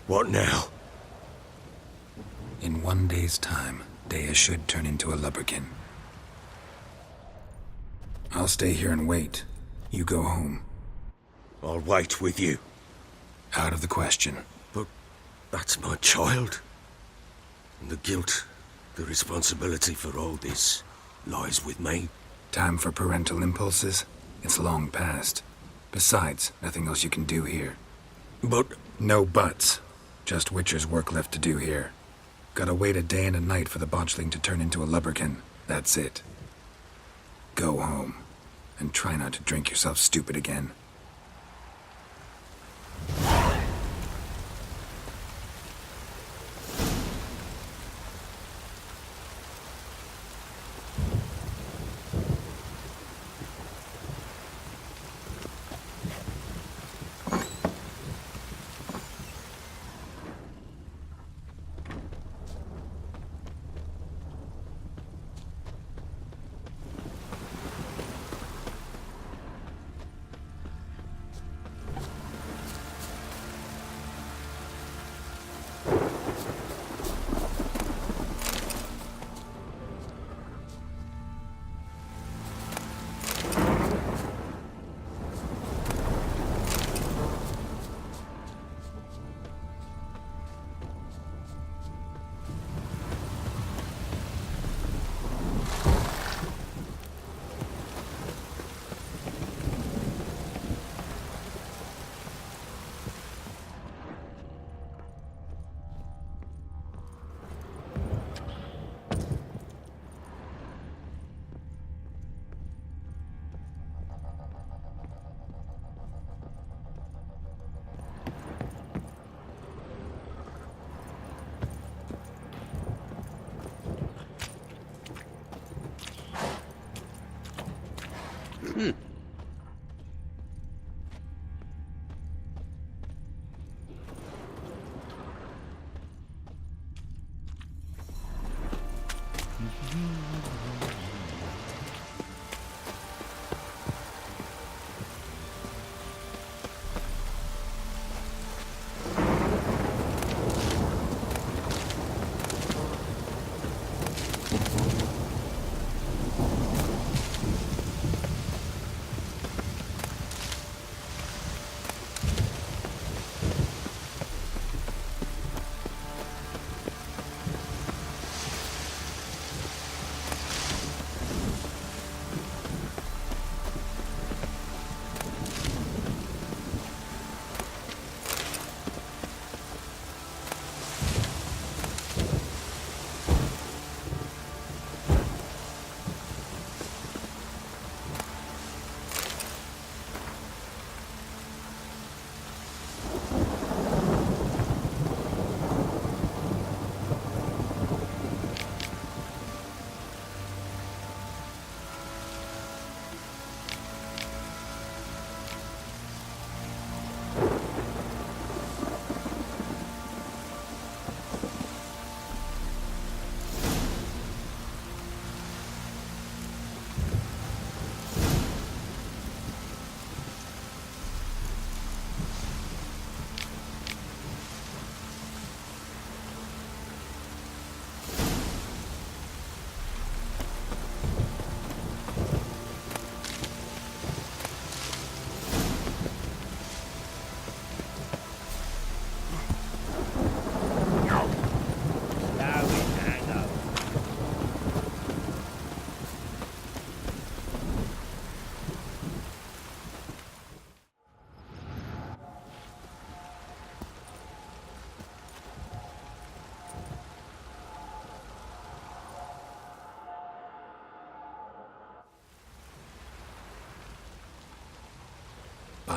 Speaker 11: What now?
Speaker 2: In 1 day's time, Daya should turn into a lubberkin. I'll stay here and wait. You go home.
Speaker 11: I'll wait with you.
Speaker 2: Out of the question.
Speaker 11: But that's my child. And the guilt, the responsibility for all this lies with me.
Speaker 2: Time for parental impulses? It's long past. Besides, nothing else you can do here.
Speaker 11: But...
Speaker 2: No buts. Just Witcher's work left to do here. Gotta wait a day and a night for the botchling to turn into a lubberkin. That's it. Go home. And try not to drink yourself stupid again.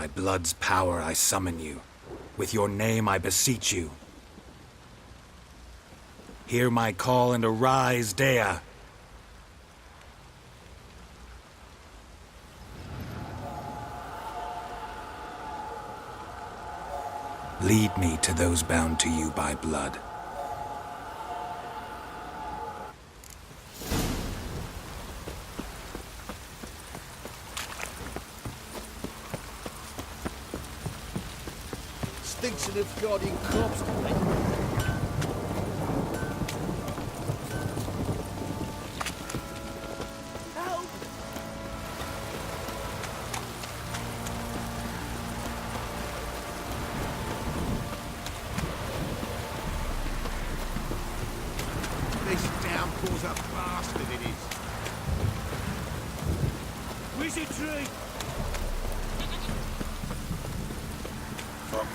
Speaker 2: By blood's power I summon you. With your name I beseech you. Hear my call and arise, Dea. Lead me to those bound to you by blood.
Speaker 10: Stinks of Guardian corpse tonight.
Speaker 8: This downpour's a bastard, it is.
Speaker 11: Wizard tree!
Speaker 2: Fuck.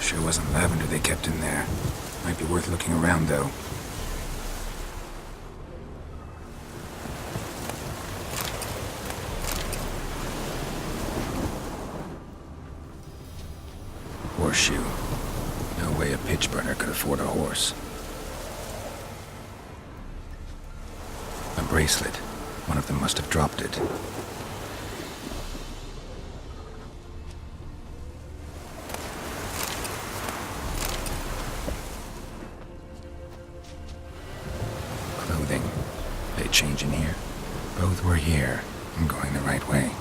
Speaker 2: Sure wasn't lavender they kept in there. Might be worth looking around, though. Horseshoe. No way a pitch burner could afford a horse. A bracelet. One of them must have dropped it. Clothing. They change in here. Both were here. I'm going the right way.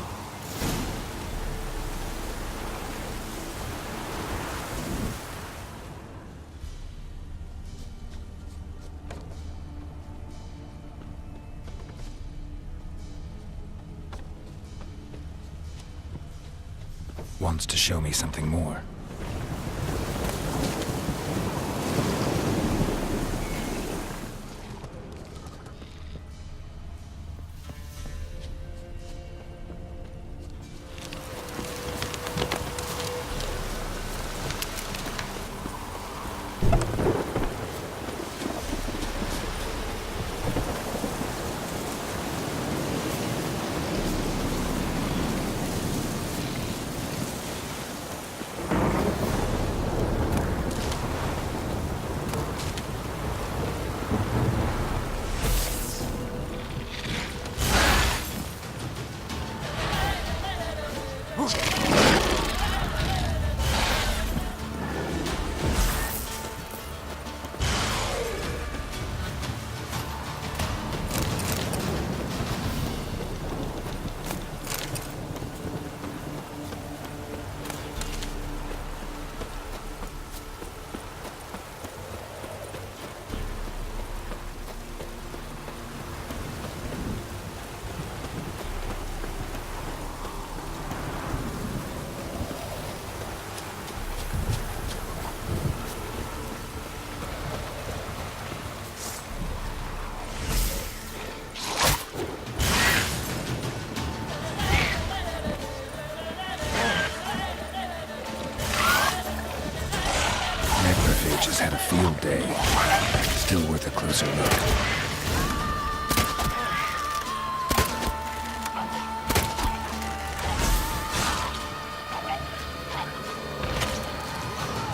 Speaker 2: Wants to show me something more. Necrophages had a field day. Still worth a closer look.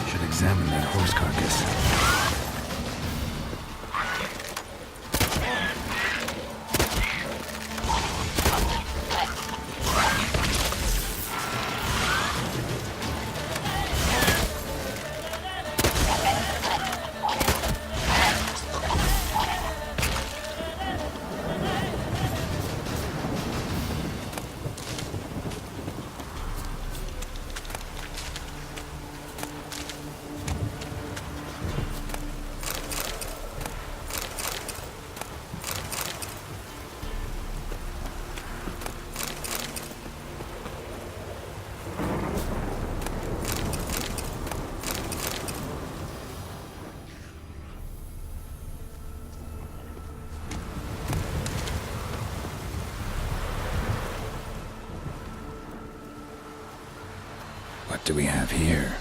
Speaker 2: Should examine that horse carcass. What do we have here?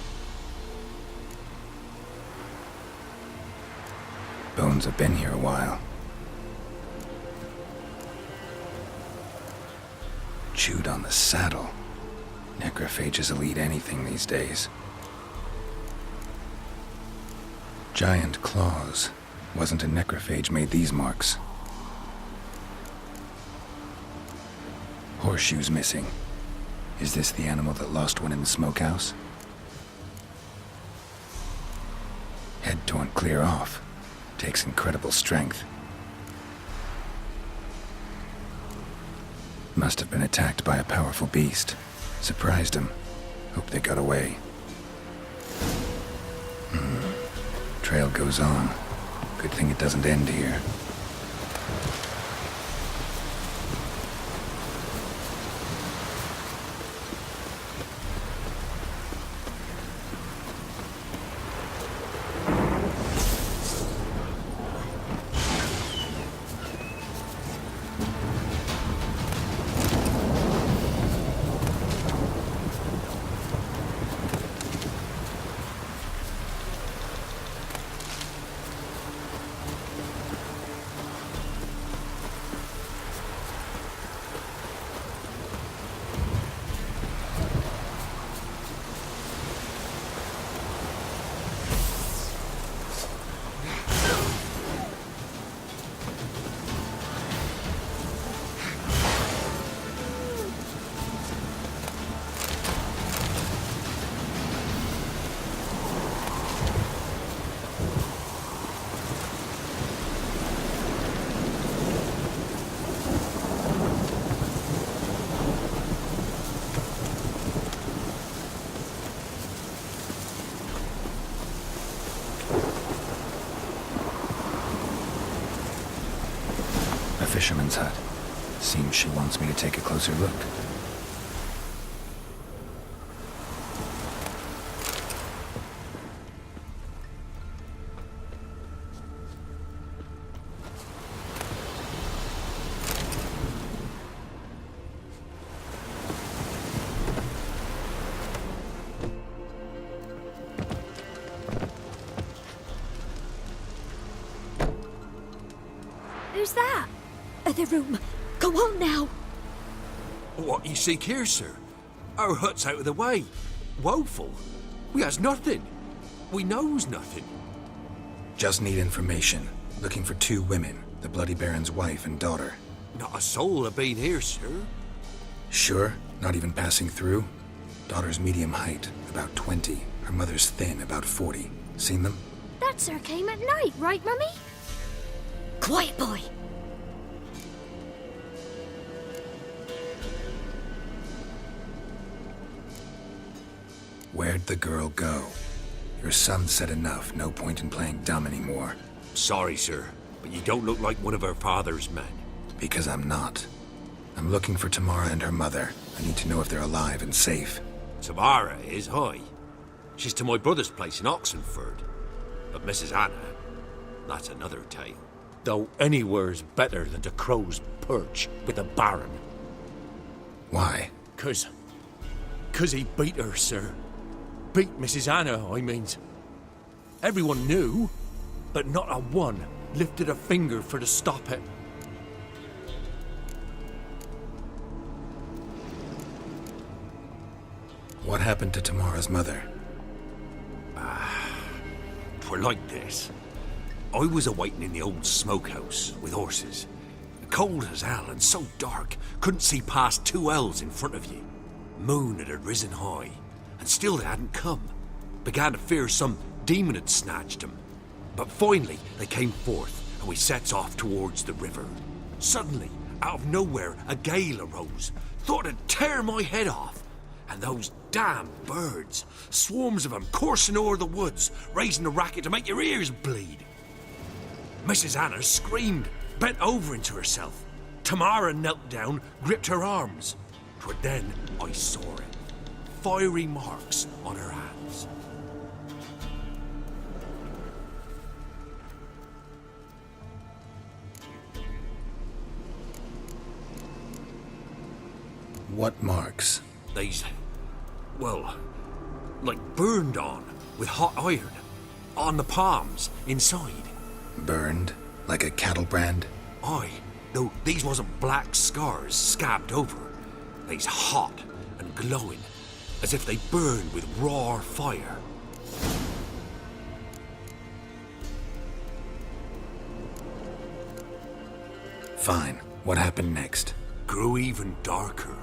Speaker 2: Bones have been here a while. Chewed on the saddle. Necrophages will eat anything these days. Giant claws. Wasn't a necrophage made these marks. Horseshoes missing. Is this the animal that lost one in the smokehouse? Head torn clear off. Takes incredible strength. Must have been attacked by a powerful beast. Surprised him. Hope they got away. Trail goes on. Good thing it doesn't end here. Fisherman's hut. Seems she wants me to take a closer look.
Speaker 7: Who's that? The room. Go on now.
Speaker 9: What you seek here, sir? Our hut's out of the way. Woeful. We has nothing. We knows nothing.
Speaker 2: Just need information. Looking for 2 women. The Bloody Baron's wife and daughter.
Speaker 9: Not a soul have been here, sir.
Speaker 2: Sure? Not even passing through? Daughter's medium height, about 20. Her mother's thin, about 40. Seen them?
Speaker 7: That sir came at night, right, Mummy? Quiet, boy.
Speaker 2: Where'd the girl go? Your son said enough. No point in playing dumb anymore.
Speaker 9: Sorry, sir, but you don't look like one of our father's men.
Speaker 2: Because I'm not. I'm looking for Tamara and her mother. I need to know if they're alive and safe.
Speaker 9: Tamara is, hi. She's to my brother's place in Oxenford. But Mrs. Anna, that's another tale. Though anywhere's better than to Crow's Perch with the Baron.
Speaker 2: Why?
Speaker 9: 'Cause he beat her, sir. Beat Mrs. Anna, I means. Everyone knew, but not a one lifted a finger for to stop it.
Speaker 2: What happened to Tamara's mother?
Speaker 9: Twere like this. I was awaiting in the old smokehouse with horses. Cold as hell and so dark, couldn't see past 2 ells in front of you. Moon had risen high, and still they hadn't come. Began to fear some demon had snatched them. But finally they came forth, and we sets off towards the river. Suddenly, out of nowhere, a gale arose. Thought it'd tear my head off. And those damn birds, swarms of them coursing o'er the woods, raising a racket to make your ears bleed. Mrs. Anna screamed, bent over into herself. Tamara knelt down, gripped her arms. 'Twere then I saw it. Fiery marks on her hands.
Speaker 2: What marks?
Speaker 9: Well, like burned on, with hot iron. On the palms, inside.
Speaker 2: Burned? Like a cattle brand?
Speaker 9: Aye, though these wasn't black scars scabbed over. They's hot and glowing, as if they burned with raw fire.
Speaker 2: Fine. What happened next?
Speaker 9: Grew even darker.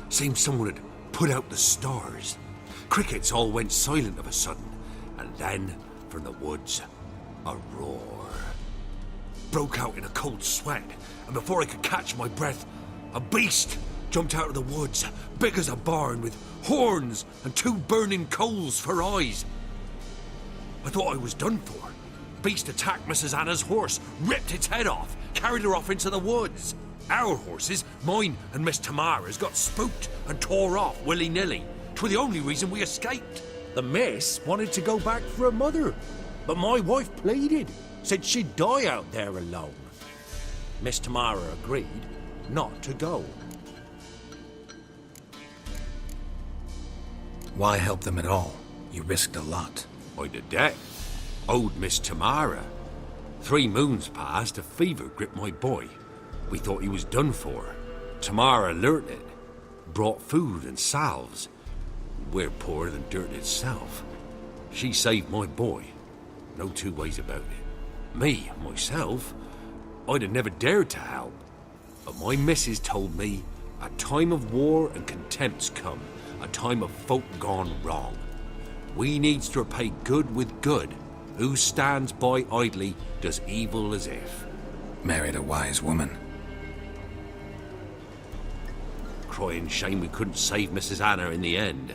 Speaker 9: Seemed someone had put out the stars. Crickets all went silent of a sudden, and then, from the woods, a roar. Broke out in a cold sweat, and before I could catch my breath, a beast jumped out of the woods, big as a barn, with horns and 2 burning coals for eyes. I thought I was done for. The beast attacked Mrs. Anna's horse, ripped its head off, carried her off into the woods. Our horses, mine and Miss Tamara's, got spooked and tore off willy-nilly. 'Twas the only reason we escaped. The miss wanted to go back for her mother, but my wife pleaded, said she'd die out there alone. Miss Tamara agreed not to go.
Speaker 2: Why help them at all? You risked a lot.
Speaker 9: I'd a debt. Owed Miss Tamara. 3 moons passed, a fever gripped my boy. We thought he was done for. Tamara learnt it. Brought food and salves. We're poorer than dirt itself. She saved my boy. No 2 ways about it. Me, myself, I'd have never dared to help. But my missus told me a time of war and contempt's come. A time of folk gone wrong. We needs to repay good with good. Who stands by idly does evil as if.
Speaker 2: Married a wise woman.
Speaker 9: Crying shame we couldn't save Mrs. Anna in the end.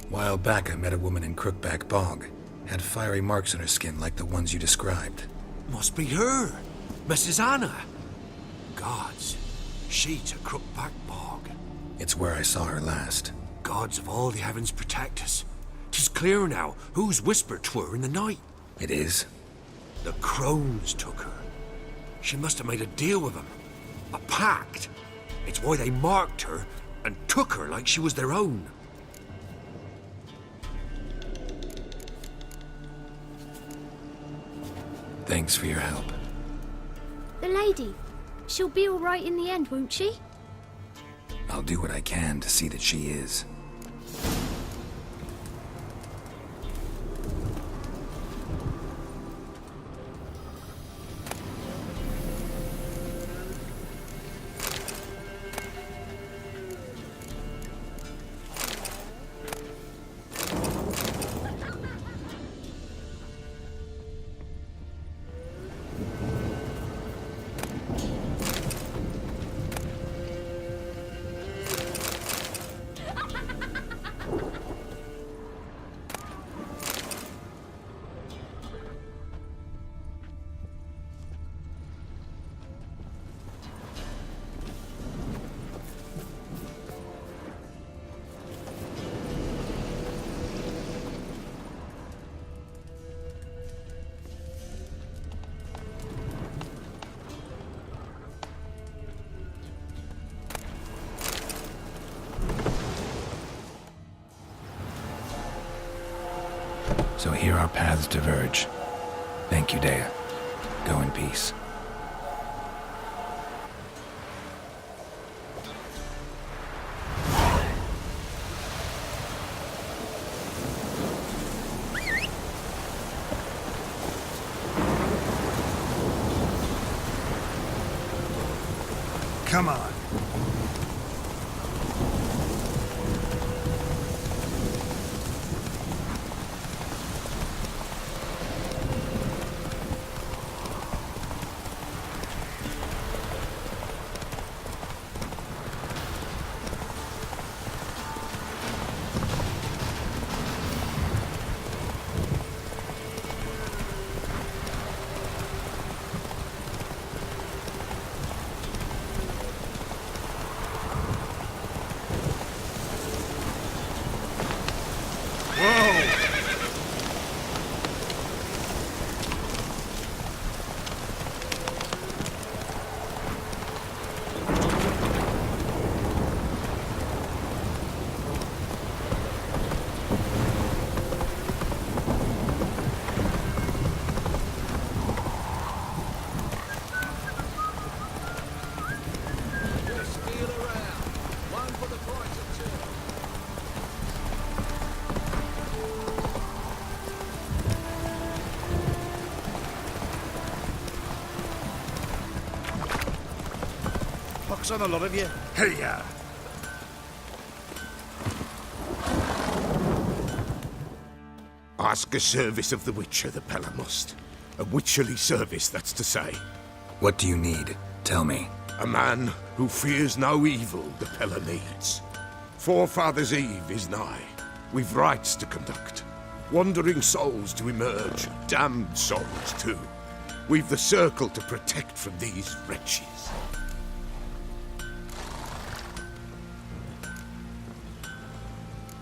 Speaker 2: While back, I met a woman in Crookback Bog. Had fiery marks on her skin like the ones you described.
Speaker 9: Must be her, Mrs. Anna. Gods, she to Crookback Bog.
Speaker 2: It's where I saw her last.
Speaker 9: Gods of all the heavens protect us. 'Tis clear now whose whisper 'twere in the night.
Speaker 2: It is?
Speaker 9: The crones took her. She must have made a deal with them. A pact. It's why they marked her and took her like she was their own.
Speaker 2: Thanks for your help.
Speaker 7: The lady. She'll be all right in the end, won't she?
Speaker 2: I'll do what I can to see that she is. So here our paths diverge. Thank you, Dea. Go in peace.
Speaker 11: Come on.
Speaker 10: pox on a lot of you.
Speaker 8: Hey-ya! Ask a service of the Witcher, the Pella must. A witcherly service, that's to say.
Speaker 2: What do you need? Tell me.
Speaker 8: A man who fears no evil the Pella needs. Forefathers' Eve is nigh. We've rites to conduct. Wandering souls to emerge. Damned souls, too. We've the circle to protect from these wretches.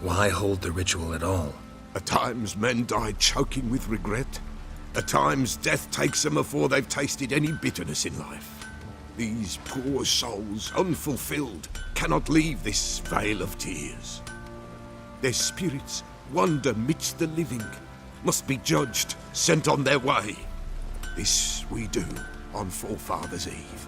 Speaker 2: Why hold the ritual at all?
Speaker 8: At times men die choking with regret. At times death takes them before they've tasted any bitterness in life. These poor souls, unfulfilled, cannot leave this vale of tears. Their spirits wander midst the living, must be judged, sent on their way. This we do on Forefathers' Eve.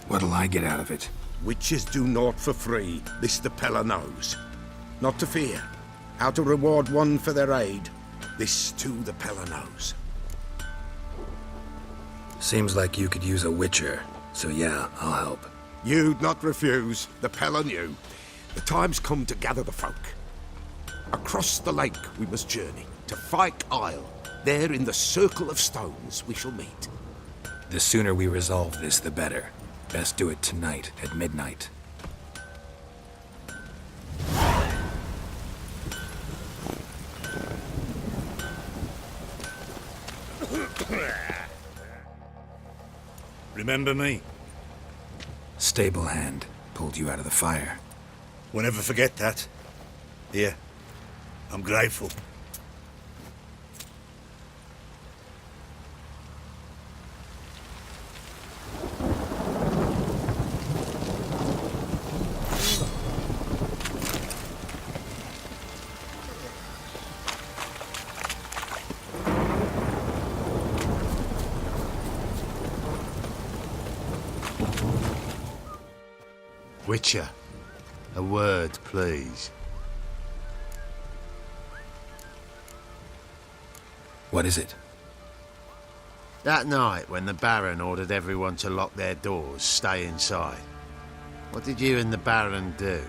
Speaker 2: What'll I get out of it?
Speaker 8: Witches do naught for free, this the Pella knows. Not to fear. How to reward one for their aid, this too the Pella knows.
Speaker 2: Seems like you could use a witcher, so yeah, I'll help.
Speaker 8: You'd not refuse, the Pella knew. The time's come to gather the folk. Across the lake we must journey, to Fyke Isle. There in the Circle of Stones we shall meet.
Speaker 2: The sooner we resolve this, the better. Best do it tonight at midnight.
Speaker 11: Remember me?
Speaker 2: Stable hand pulled you out of the fire.
Speaker 11: We'll never forget that. Here, I'm grateful.
Speaker 3: Witcher, a word, please.
Speaker 2: What is it?
Speaker 3: That night when the Baron ordered everyone to lock their doors, stay inside. What did you and the Baron do?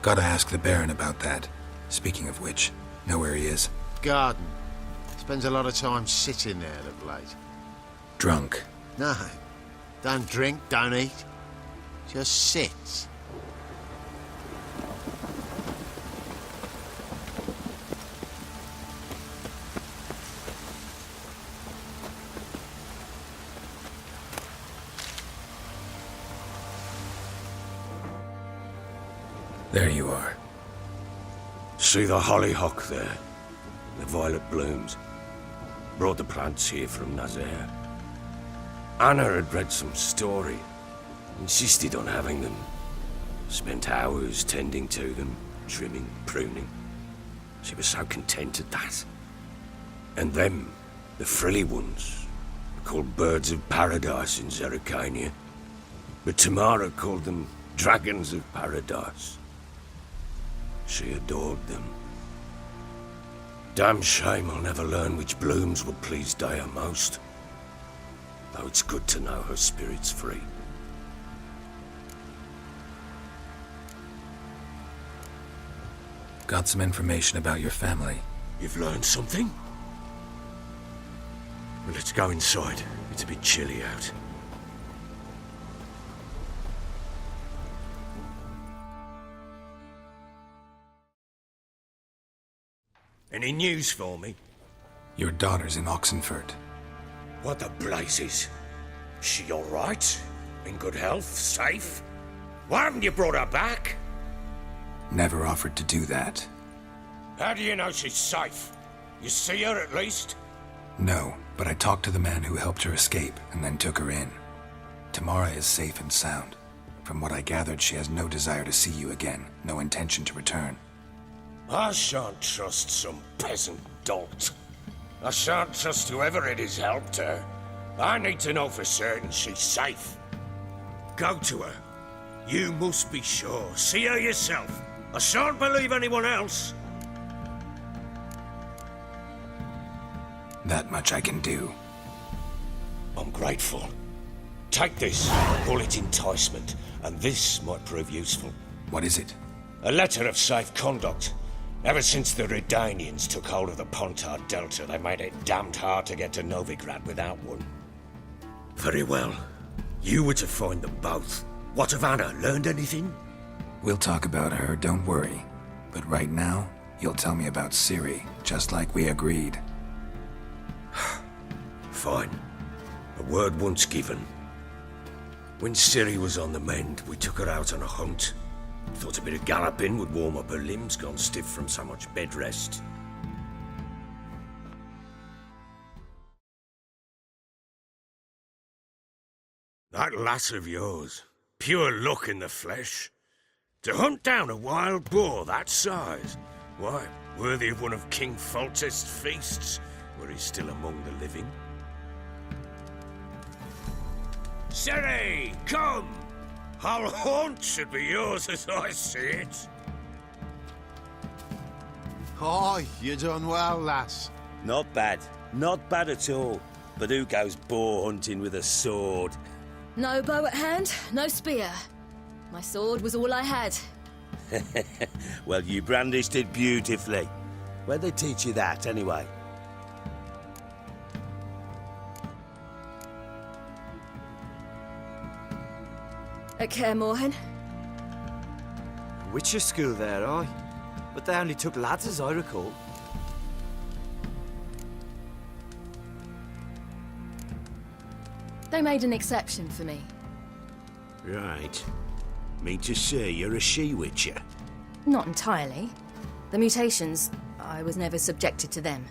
Speaker 2: Gotta ask the Baron about that. Speaking of which, know where he is?
Speaker 3: Garden. Spends a lot of time sitting there of late.
Speaker 2: Drunk.
Speaker 3: No. Don't drink, don't eat. Just sits.
Speaker 2: There you are.
Speaker 9: See the hollyhock there? The violet blooms. Brought the plants here from Nazaire. Anna had read some story. Insisted on having them. Spent hours tending to them, trimming, pruning. She was so content at that. And them, the frilly ones, called birds of paradise in Zerrikania. But Tamara called them dragons of paradise. She adored them. Damn shame I'll never learn which blooms would please Dea most. Though it's good to know her spirit's free.
Speaker 2: Got some information about your family.
Speaker 9: You've learned something? Well, let's go inside. It's a bit chilly out. Any news for me?
Speaker 2: Your daughter's in Oxenfurt.
Speaker 9: What the blazes? She all right? In good health? Safe? Why haven't you brought her back?
Speaker 2: Never offered to do that.
Speaker 9: How do you know she's safe? You see her at least?
Speaker 2: No, but I talked to the man who helped her escape and then took her in. Tamara is safe and sound. From what I gathered, she has no desire to see you again, no intention to return.
Speaker 9: I shan't trust some peasant dolt. I shan't trust whoever it is helped her. I need to know for certain she's safe. Go to her. You must be sure. See her yourself. I shan't believe anyone else.
Speaker 2: That much I can do.
Speaker 11: I'm grateful. Take this, call it enticement, and this might prove useful.
Speaker 2: What is it?
Speaker 11: A letter of safe conduct. Ever since the Redanians took hold of the Pontard Delta, they made it damned hard to get to Novigrad without one. Very well. You were to find them both. What of Anna? Learned anything?
Speaker 2: We'll talk about her, don't worry. But right now, you'll tell me about Ciri, just like we agreed.
Speaker 11: Fine. A word once given. When Ciri was on the mend, we took her out on a hunt. Thought a bit of galloping would warm up her limbs, gone stiff from so much bed rest. That lass of yours, pure luck in the flesh. To hunt down a wild boar that size, why, worthy of one of King Foltest's feasts, where he's still among the living. Ciri, come! Our haunt should be yours as I see it.
Speaker 8: Aye, you done well, lass.
Speaker 12: Not bad. Not bad at all. But who goes boar hunting with a sword?
Speaker 7: No bow at hand, no spear. My sword was all I had.
Speaker 12: Well, you brandished it beautifully. Where'd they teach you that, anyway?
Speaker 7: At Kaer Morhen.
Speaker 13: Witcher school there, aye. But they only took lads, as I recall.
Speaker 7: They made an exception for me.
Speaker 11: Right. Mean to say you're a she-witcher?
Speaker 7: Not entirely. The mutations, I was never subjected to them.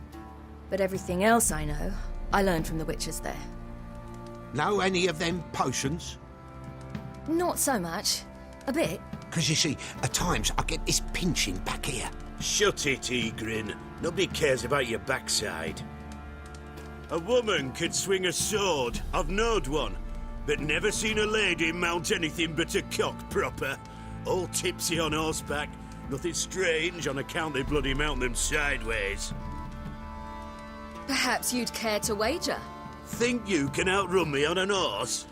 Speaker 7: But everything else I know, I learned from the witches there.
Speaker 8: Know any of them potions?
Speaker 7: Not so much. A bit.
Speaker 8: Because you see, at times I get this pinching back here.
Speaker 12: Shut it, Egrin. Nobody cares about your backside. A woman could swing a sword. I've knowed one. But never seen a lady mount anything but a cock proper. All tipsy on horseback. Nothing strange on account they bloody mount them sideways.
Speaker 7: Perhaps you'd care to wager?
Speaker 12: Think you can outrun me on an horse?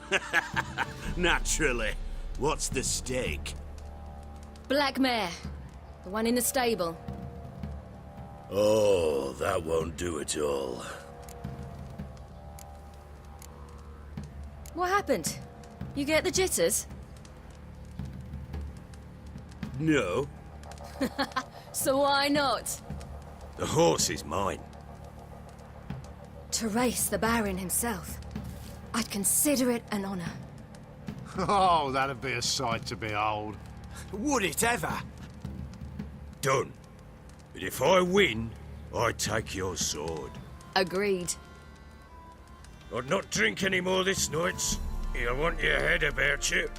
Speaker 12: Naturally. What's the stake?
Speaker 7: Black mare. The one in the stable.
Speaker 12: Oh, that won't do at all.
Speaker 7: What happened? You get the jitters?
Speaker 12: No.
Speaker 7: So why not?
Speaker 11: The horse is mine.
Speaker 7: To race the Baron himself. I'd consider it an honor.
Speaker 3: Oh, that'd be a sight to behold.
Speaker 13: Would it ever?
Speaker 11: Done. But if I win, I take your sword.
Speaker 7: Agreed.
Speaker 11: I'd not drink any more this night. You'll want your head about you.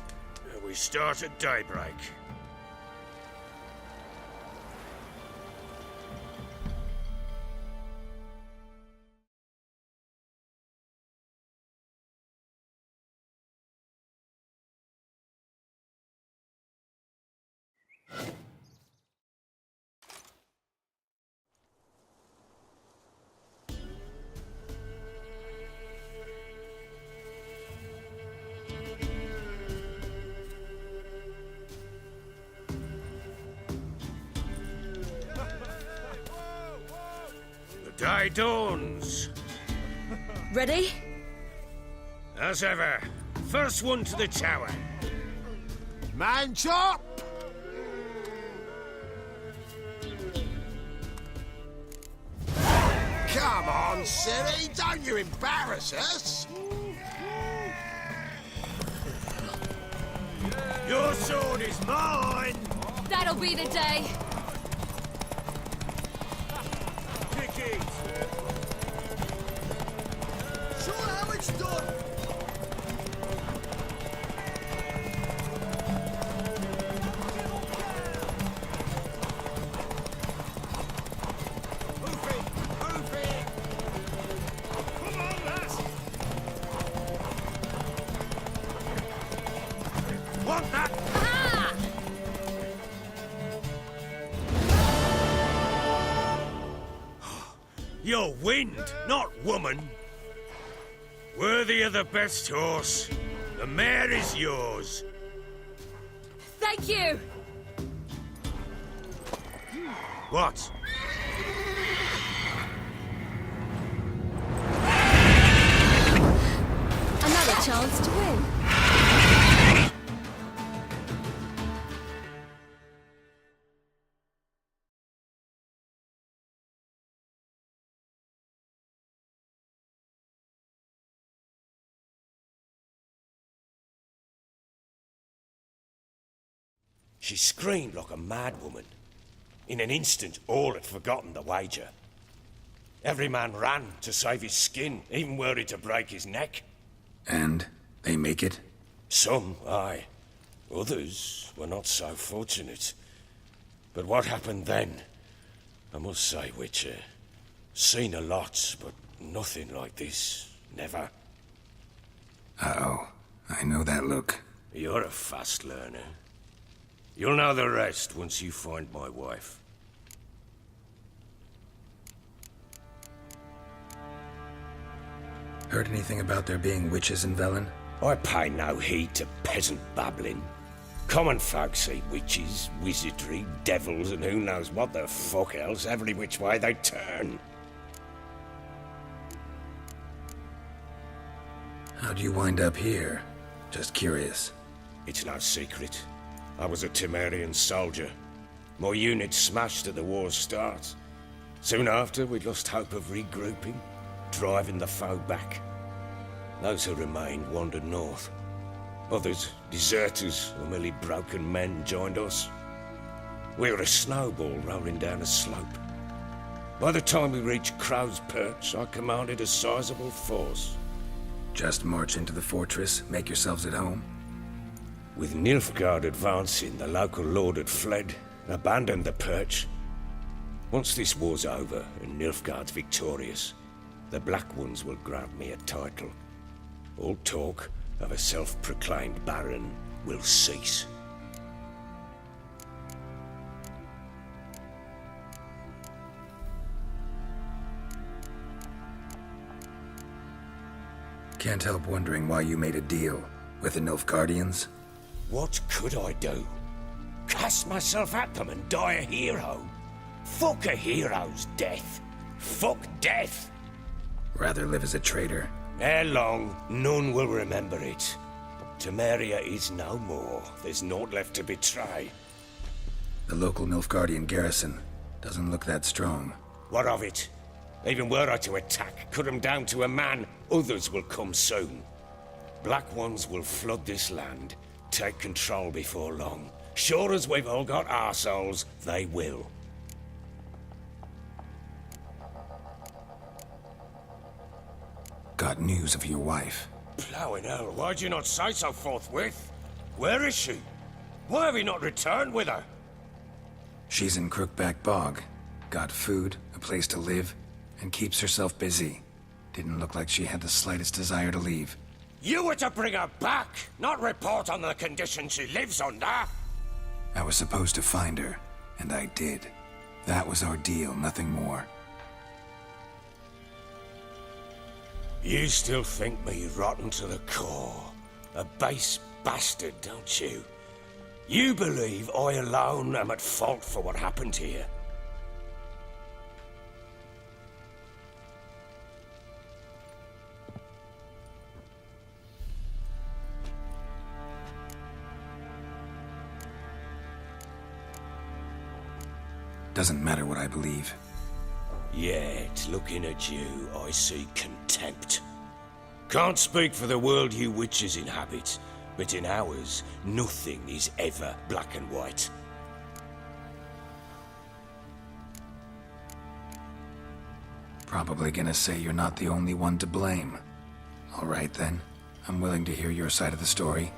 Speaker 11: We start at daybreak. Day dawns.
Speaker 7: Ready?
Speaker 11: As ever. First one to the tower.
Speaker 8: Man chop! Come on, Ciri, don't you embarrass us!
Speaker 11: Your sword is mine!
Speaker 7: That'll be the day.
Speaker 10: Show how it's done!
Speaker 11: Move it! Move it! Come on, lass! Want that?
Speaker 7: Ah!
Speaker 11: You're wind, not woman. Worthy of the best horse. The mare is yours.
Speaker 7: Thank you!
Speaker 11: What?
Speaker 7: Another chance to win.
Speaker 12: She screamed like a mad woman. In an instant, all had forgotten the wager. Every man ran to save his skin, even worried to break his neck.
Speaker 2: And they make it?
Speaker 12: Some, aye. Others were not so fortunate. But what happened then? I must say, Witcher, seen a lot, but nothing like this. Never.
Speaker 2: Uh-oh. I know that look.
Speaker 12: You're a fast learner. You'll know the rest once you find my wife.
Speaker 2: Heard anything about there being witches in Velen?
Speaker 12: I pay no heed to peasant babbling. Common folk see witches, wizardry, devils, and who knows what the fuck else every which way they turn.
Speaker 2: How'd you wind up here? Just curious.
Speaker 12: It's no secret. I was a Temerian soldier. My unit smashed at the war's start. Soon after, we'd lost hope of regrouping, driving the foe back. Those who remained wandered north. Others, deserters or merely broken men, joined us. We were a snowball rolling down a slope. By the time we reached Crow's Perch, I commanded a sizable force.
Speaker 2: Just march into the fortress, make yourselves at home?
Speaker 12: With Nilfgaard advancing, the local lord had fled, abandoned the Perch. Once this war's over and Nilfgaard's victorious, the Black Ones will grant me a title. All talk of a self-proclaimed baron will cease.
Speaker 2: Can't help wondering why you made a deal with the Nilfgaardians.
Speaker 12: What could I do? Cast myself at them and die a hero? Fuck a hero's death. Fuck death.
Speaker 2: Rather live as a traitor.
Speaker 12: Ere long, none will remember it. Temeria is no more. There's naught left to betray.
Speaker 2: The local Nilfgaardian garrison doesn't look that strong.
Speaker 12: What of it? Even were I to attack, cut them down to a man, others will come soon. Black Ones will flood this land, take control before long. Sure as we've all got arseholes, they will.
Speaker 2: Got news of your wife.
Speaker 12: Plowing hell, why'd you not say so forthwith? Where is she? Why have you not returned with her?
Speaker 2: She's in Crookback Bog. Got food, a place to live, and keeps herself busy. Didn't look like she had the slightest desire to leave.
Speaker 12: You were to bring her back, not report on the conditions she lives under.
Speaker 2: I was supposed to find her, and I did. That was our deal, nothing more.
Speaker 12: You still think me rotten to the core. A base bastard, don't you? You believe I alone am at fault for what happened here.
Speaker 2: Doesn't matter what I believe.
Speaker 12: Yet, looking at you, I see contempt. Can't speak for the world you witches inhabit, but in ours, nothing is ever black and white.
Speaker 2: Probably gonna say you're not the only one to blame. All right then, I'm willing to hear your side of the story.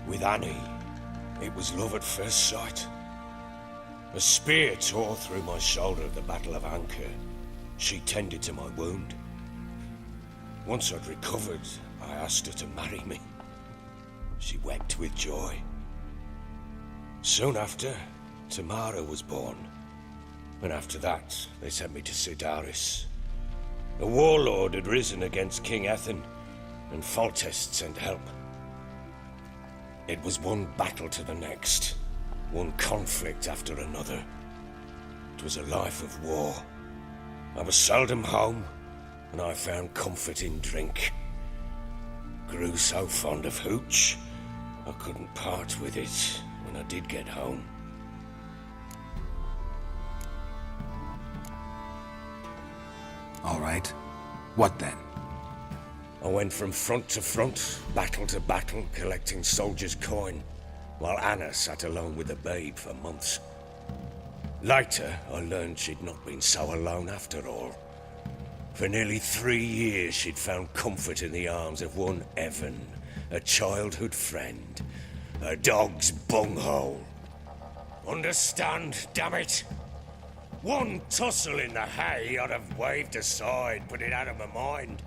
Speaker 12: With Annie, it was love at first sight. A spear tore through my shoulder at the Battle of Anchor. She tended to my wound. Once I'd recovered, I asked her to marry me. She wept with joy.
Speaker 14: Soon after, Tamara was born. And after that, they sent me to Sidaris. A warlord had risen against King Ethan, and Foltest sent help. It was one battle to the next, one conflict after another. It was a life of war. I was seldom home, and I found comfort in drink. Grew so fond of hooch, I couldn't part with it when I did get home.
Speaker 2: All right. What then?
Speaker 14: I went from front to front, battle to battle, collecting soldiers' coin, while Anna sat alone with the babe for months. Later, I learned she'd not been so alone after all. For nearly 3 years, she'd found comfort in the arms of one Evan, a childhood friend, a dog's bunghole. Understand, damn it? One tussle in the hay I'd have waved aside, put it out of my mind.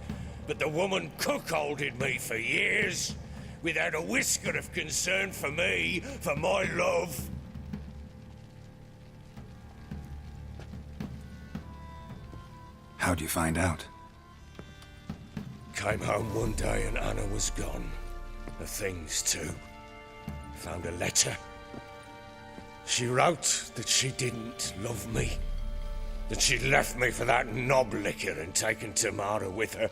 Speaker 14: But the woman cuckolded me for years, without a whisker of concern for me, for my love.
Speaker 2: How'd you find out?
Speaker 14: Came home one day and Anna was gone. The things too. Found a letter. She wrote that she didn't love me. That she'd left me for that knob licker and taken Tamara with her.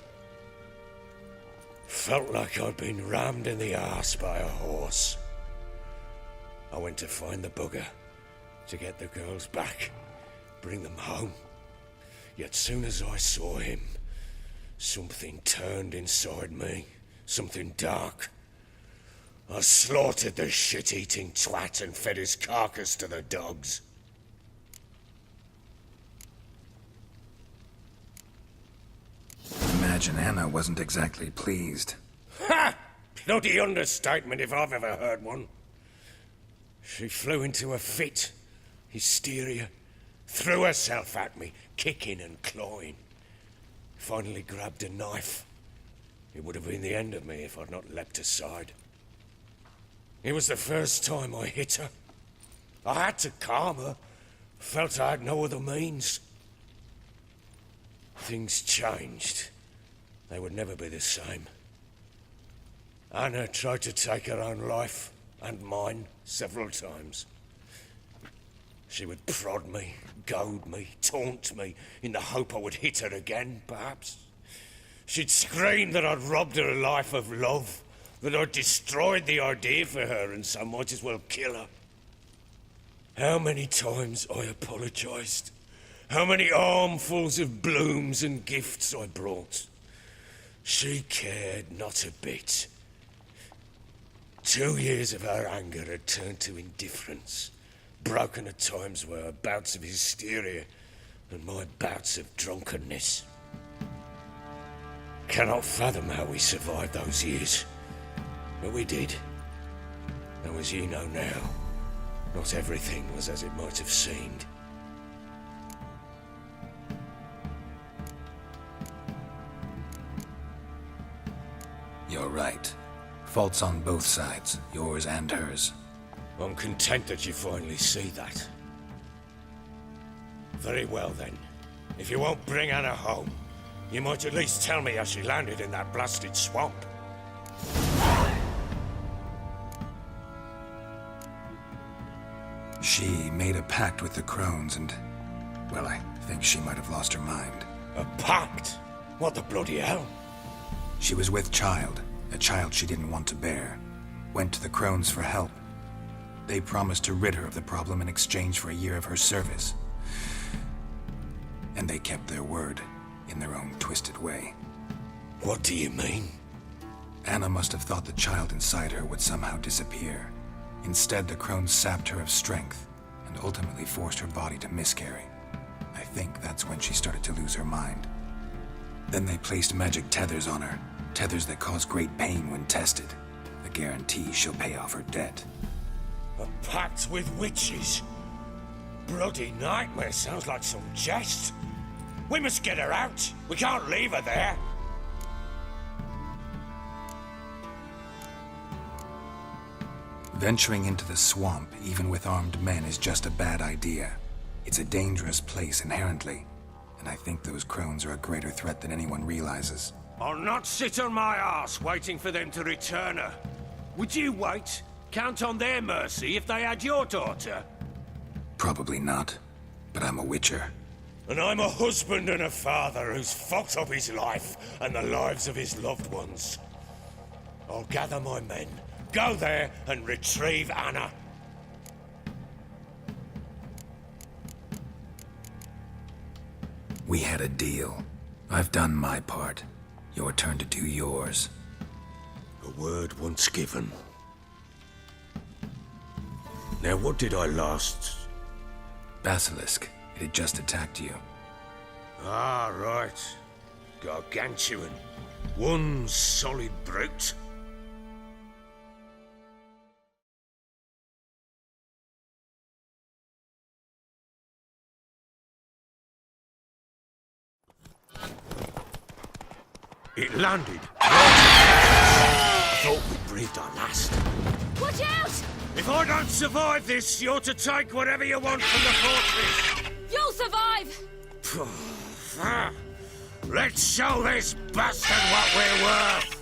Speaker 14: Felt like I'd been rammed in the arse by a horse. I went to find the bugger, to get the girls back, bring them home. Yet soon as I saw him, something turned inside me, something dark. I slaughtered the shit-eating twat and fed his carcass to the dogs.
Speaker 2: Imagine Anna wasn't exactly pleased.
Speaker 14: Ha! Bloody understatement if I've ever heard one. She flew into a fit, hysteria, threw herself at me, kicking and clawing. Finally grabbed a knife. It would have been the end of me if I'd not leapt aside. It was the first time I hit her. I had to calm her. Felt I had no other means. Things changed. They would never be the same. Anna tried to take her own life, and mine, several times. She would prod me, goad me, taunt me, in the hope I would hit her again, perhaps. She'd scream that I'd robbed her life of love, that I'd destroyed the idea for her, and so might as well kill her. How many times I apologized. How many armfuls of blooms and gifts I brought. She cared not a bit. 2 years of her anger had turned to indifference, broken at times by her bouts of hysteria and my bouts of drunkenness. Cannot fathom how we survived those years, but we did. Though as you know now, not everything was as it might have seemed.
Speaker 2: You're right. Faults on both sides, yours and hers.
Speaker 14: I'm content that you finally see that. Very well then. If you won't bring Anna home, you might at least tell me how she landed in that blasted swamp.
Speaker 2: She made a pact with the Crones and, well, I think she might have lost her mind.
Speaker 14: A pact? What the bloody hell?
Speaker 2: She was with child, a child she didn't want to bear. Went to the Crones for help. They promised to rid her of the problem in exchange for a year of her service. And they kept their word, in their own twisted way.
Speaker 14: What do you mean?
Speaker 2: Anna must have thought the child inside her would somehow disappear. Instead, the Crones sapped her of strength, and ultimately forced her body to miscarry. I think that's when she started to lose her mind. Then they placed magic tethers on her, tethers that cause great pain when tested. A guarantee she'll pay off her debt.
Speaker 14: A pact with witches? Bloody nightmare, sounds like some jest. We must get her out. We can't leave her there.
Speaker 2: Venturing into the swamp, even with armed men, is just a bad idea. It's a dangerous place inherently, and I think those crones are a greater threat than anyone realizes.
Speaker 12: I'll not sit on my arse waiting for them to return her. Would you wait? Count on their mercy if they had your daughter?
Speaker 2: Probably not, but I'm a witcher.
Speaker 12: And I'm a husband and a father who's fucked up his life and the lives of his loved ones. I'll gather my men, go there and retrieve Anna.
Speaker 2: We had a deal. I've done my part. Your turn to do yours.
Speaker 12: A word once given. Now what did I last...
Speaker 2: Basilisk. It had just attacked you.
Speaker 12: Ah, right. Gargantuan. One solid brute. It landed. I thought we breathed our last.
Speaker 7: Watch out!
Speaker 12: If I don't survive this, you're to take whatever you want from the fortress.
Speaker 7: You'll survive!
Speaker 12: Let's show this bastard what we're worth!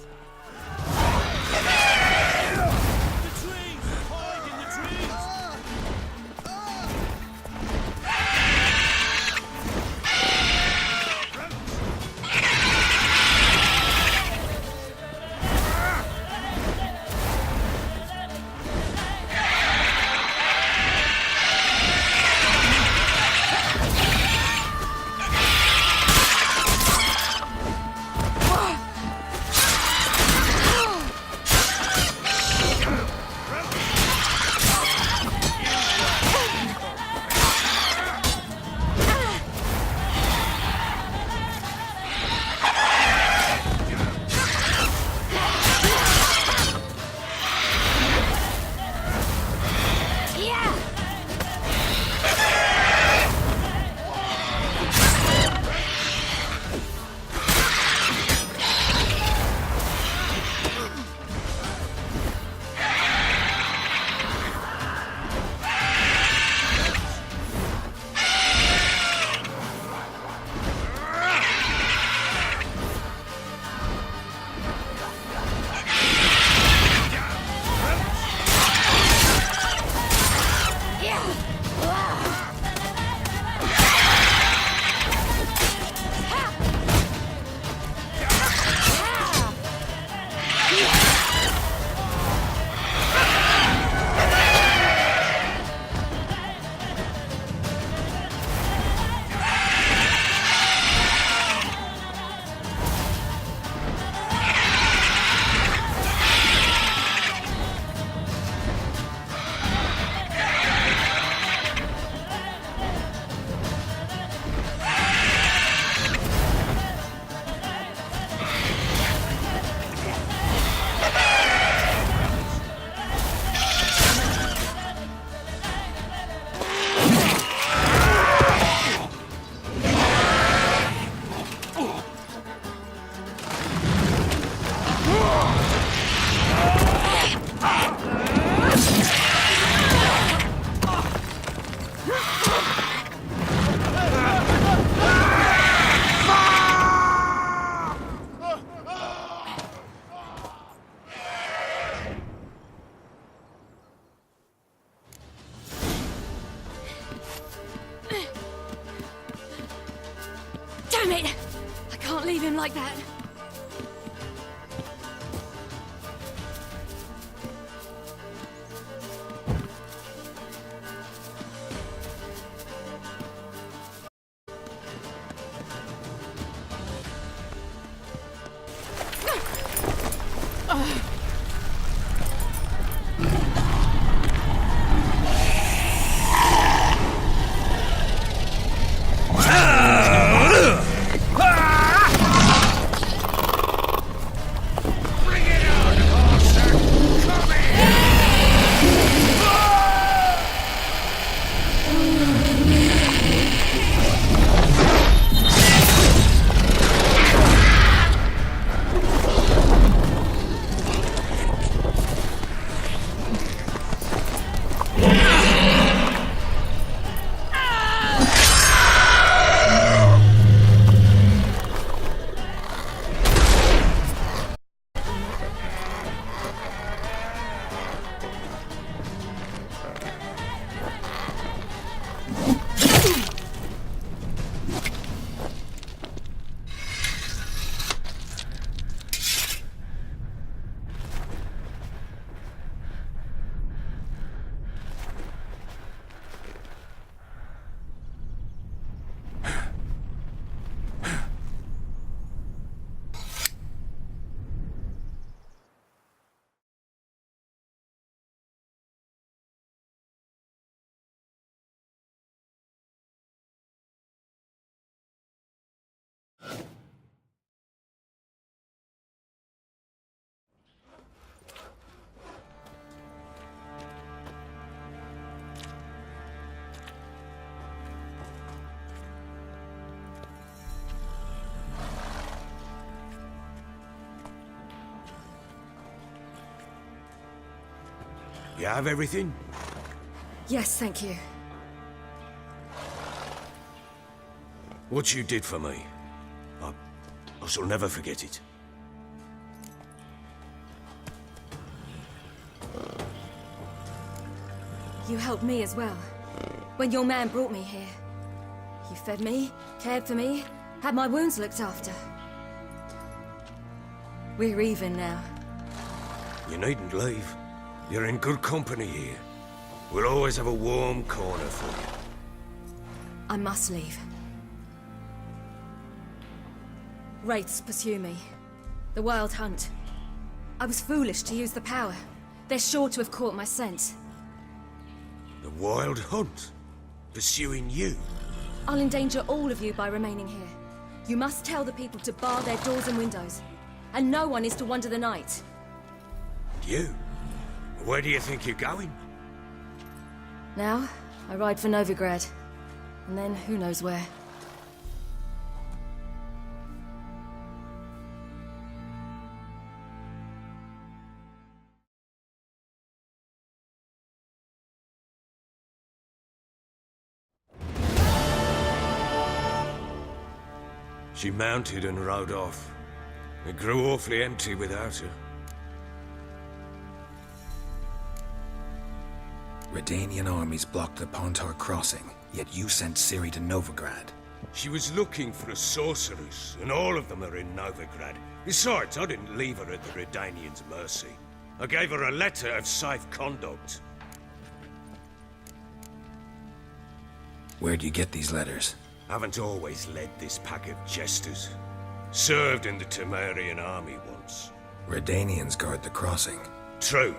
Speaker 7: Damn it! I can't leave him like that.
Speaker 12: You have everything?
Speaker 7: Yes, thank you.
Speaker 12: What you did for me, I shall never forget it.
Speaker 7: You helped me as well. When your man brought me here. You fed me, cared for me, had my wounds looked after. We're even now.
Speaker 12: You needn't leave. You're in good company here. We'll always have a warm corner for you.
Speaker 7: I must leave. Wraiths pursue me. The Wild Hunt. I was foolish to use the power. They're sure to have caught my scent.
Speaker 12: The Wild Hunt? Pursuing you?
Speaker 7: I'll endanger all of you by remaining here. You must tell the people to bar their doors and windows. And no one is to wander the night.
Speaker 12: You? Where do you think you're going?
Speaker 7: Now, I ride for Novigrad. And then who knows where.
Speaker 12: She mounted and rode off. It grew awfully empty without her.
Speaker 2: Redanian armies blocked the Pontar crossing, yet you sent Ciri to Novigrad.
Speaker 12: She was looking for a sorceress, and all of them are in Novigrad. Besides, I didn't leave her at the Redanians' mercy. I gave her a letter of safe conduct.
Speaker 2: Where'd you get these letters?
Speaker 12: Haven't always led this pack of jesters. Served in the Temerian army once.
Speaker 2: Redanians guard the crossing.
Speaker 12: True.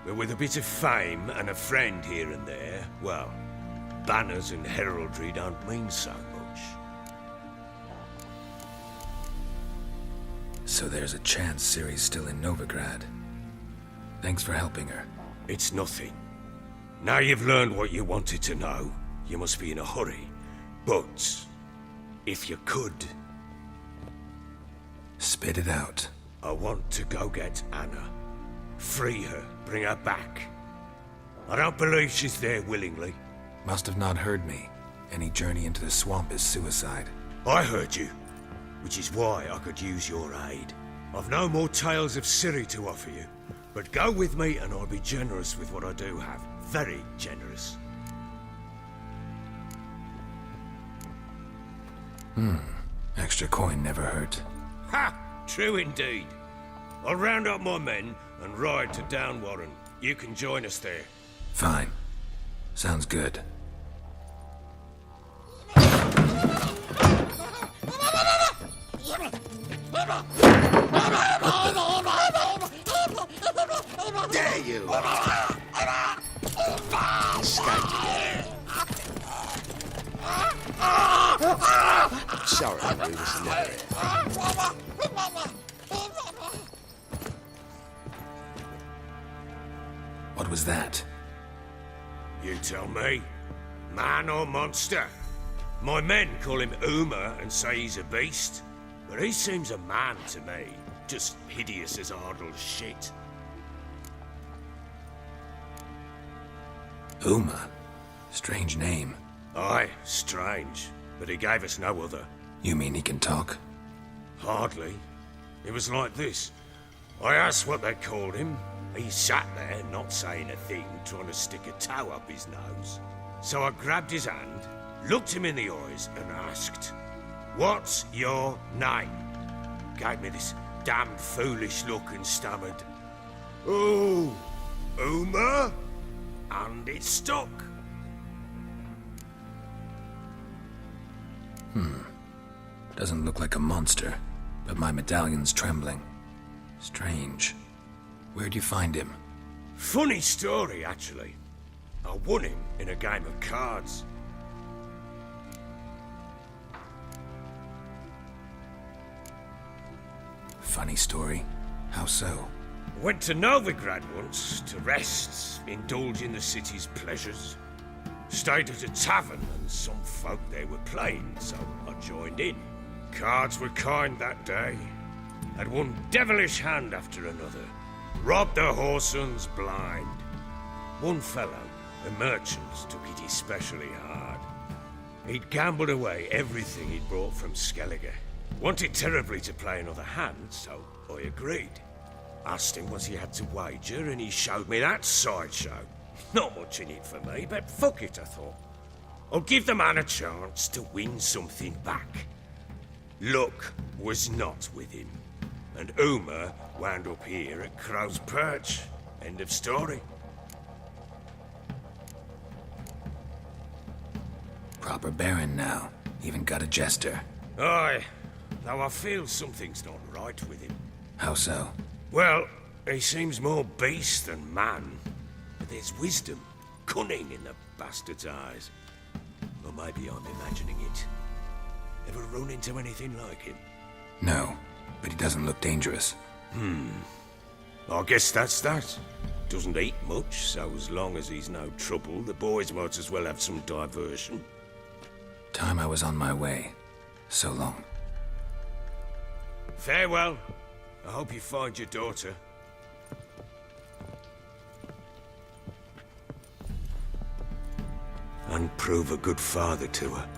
Speaker 12: But with a bit of fame and a friend here and there, well, banners and heraldry don't mean so much.
Speaker 2: So there's a chance Ciri's still in Novigrad. Thanks for helping her.
Speaker 12: It's nothing. Now you've learned what you wanted to know, you must be in a hurry. But, if you could...
Speaker 2: Spit it out.
Speaker 12: I want to go get Anna. Free her, bring her back. I don't believe she's there willingly.
Speaker 2: Must have not heard me. Any journey into the swamp is suicide.
Speaker 12: I heard you, which is why I could use your aid. I've no more tales of Ciri to offer you, but go with me and I'll be generous with what I do have. Very generous.
Speaker 2: Extra coin never hurt.
Speaker 12: Ha! True indeed. I'll round up my men and ride to Downwarren. You can join us there.
Speaker 2: Fine. Sounds good.
Speaker 8: Dare you! Escaped again. Sorry, we was never here.
Speaker 2: What was that?
Speaker 12: You tell me. Man or monster? My men call him Uma and say he's a beast, but he seems a man to me. Just hideous as Ardle's shit.
Speaker 2: Uma? Strange name.
Speaker 12: Aye, strange. But he gave us no other.
Speaker 2: You mean he can talk?
Speaker 12: Hardly. It was like this. I asked what they called him. He sat there, not saying a thing, trying to stick a toe up his nose. So I grabbed his hand, looked him in the eyes, and asked, "What's your name?" Gave me this damn foolish look and stammered, "Oh, Uma?" And it stuck.
Speaker 2: Doesn't look like a monster, but my medallion's trembling. Strange. Where'd you find him?
Speaker 12: Funny story, actually. I won him in a game of cards.
Speaker 2: Funny story. How so?
Speaker 12: Went to Novigrad once to rest, indulge in the city's pleasures. Stayed at a tavern and some folk there were playing, so I joined in. Cards were kind that day. Had one devilish hand after another. Robbed the whoreson blind. one fellow, a merchant, took it especially hard. He'd gambled away everything he'd brought from Skellige. Wanted terribly to play another hand, so I agreed. Asked him what he had to wager, and he showed me that sideshow. Not much in it for me, but fuck it, I thought. I'll give the man a chance to win something back. Luck was not with him, and Uma wound up here at Crow's Perch. End of story.
Speaker 2: Proper baron now. Even got a jester.
Speaker 12: Aye, though I feel something's not right with him.
Speaker 2: How so?
Speaker 12: Well, he seems more beast than man. But there's wisdom, cunning in the bastard's eyes. Or maybe I'm imagining it. Ever run into anything like him?
Speaker 2: No, but he doesn't look dangerous.
Speaker 12: I guess that's that. Doesn't eat much, so as long as he's no trouble, the boys might as well have some diversion.
Speaker 2: Time I was on my way. So long.
Speaker 12: Farewell. I hope you find your daughter. And prove a good father to her.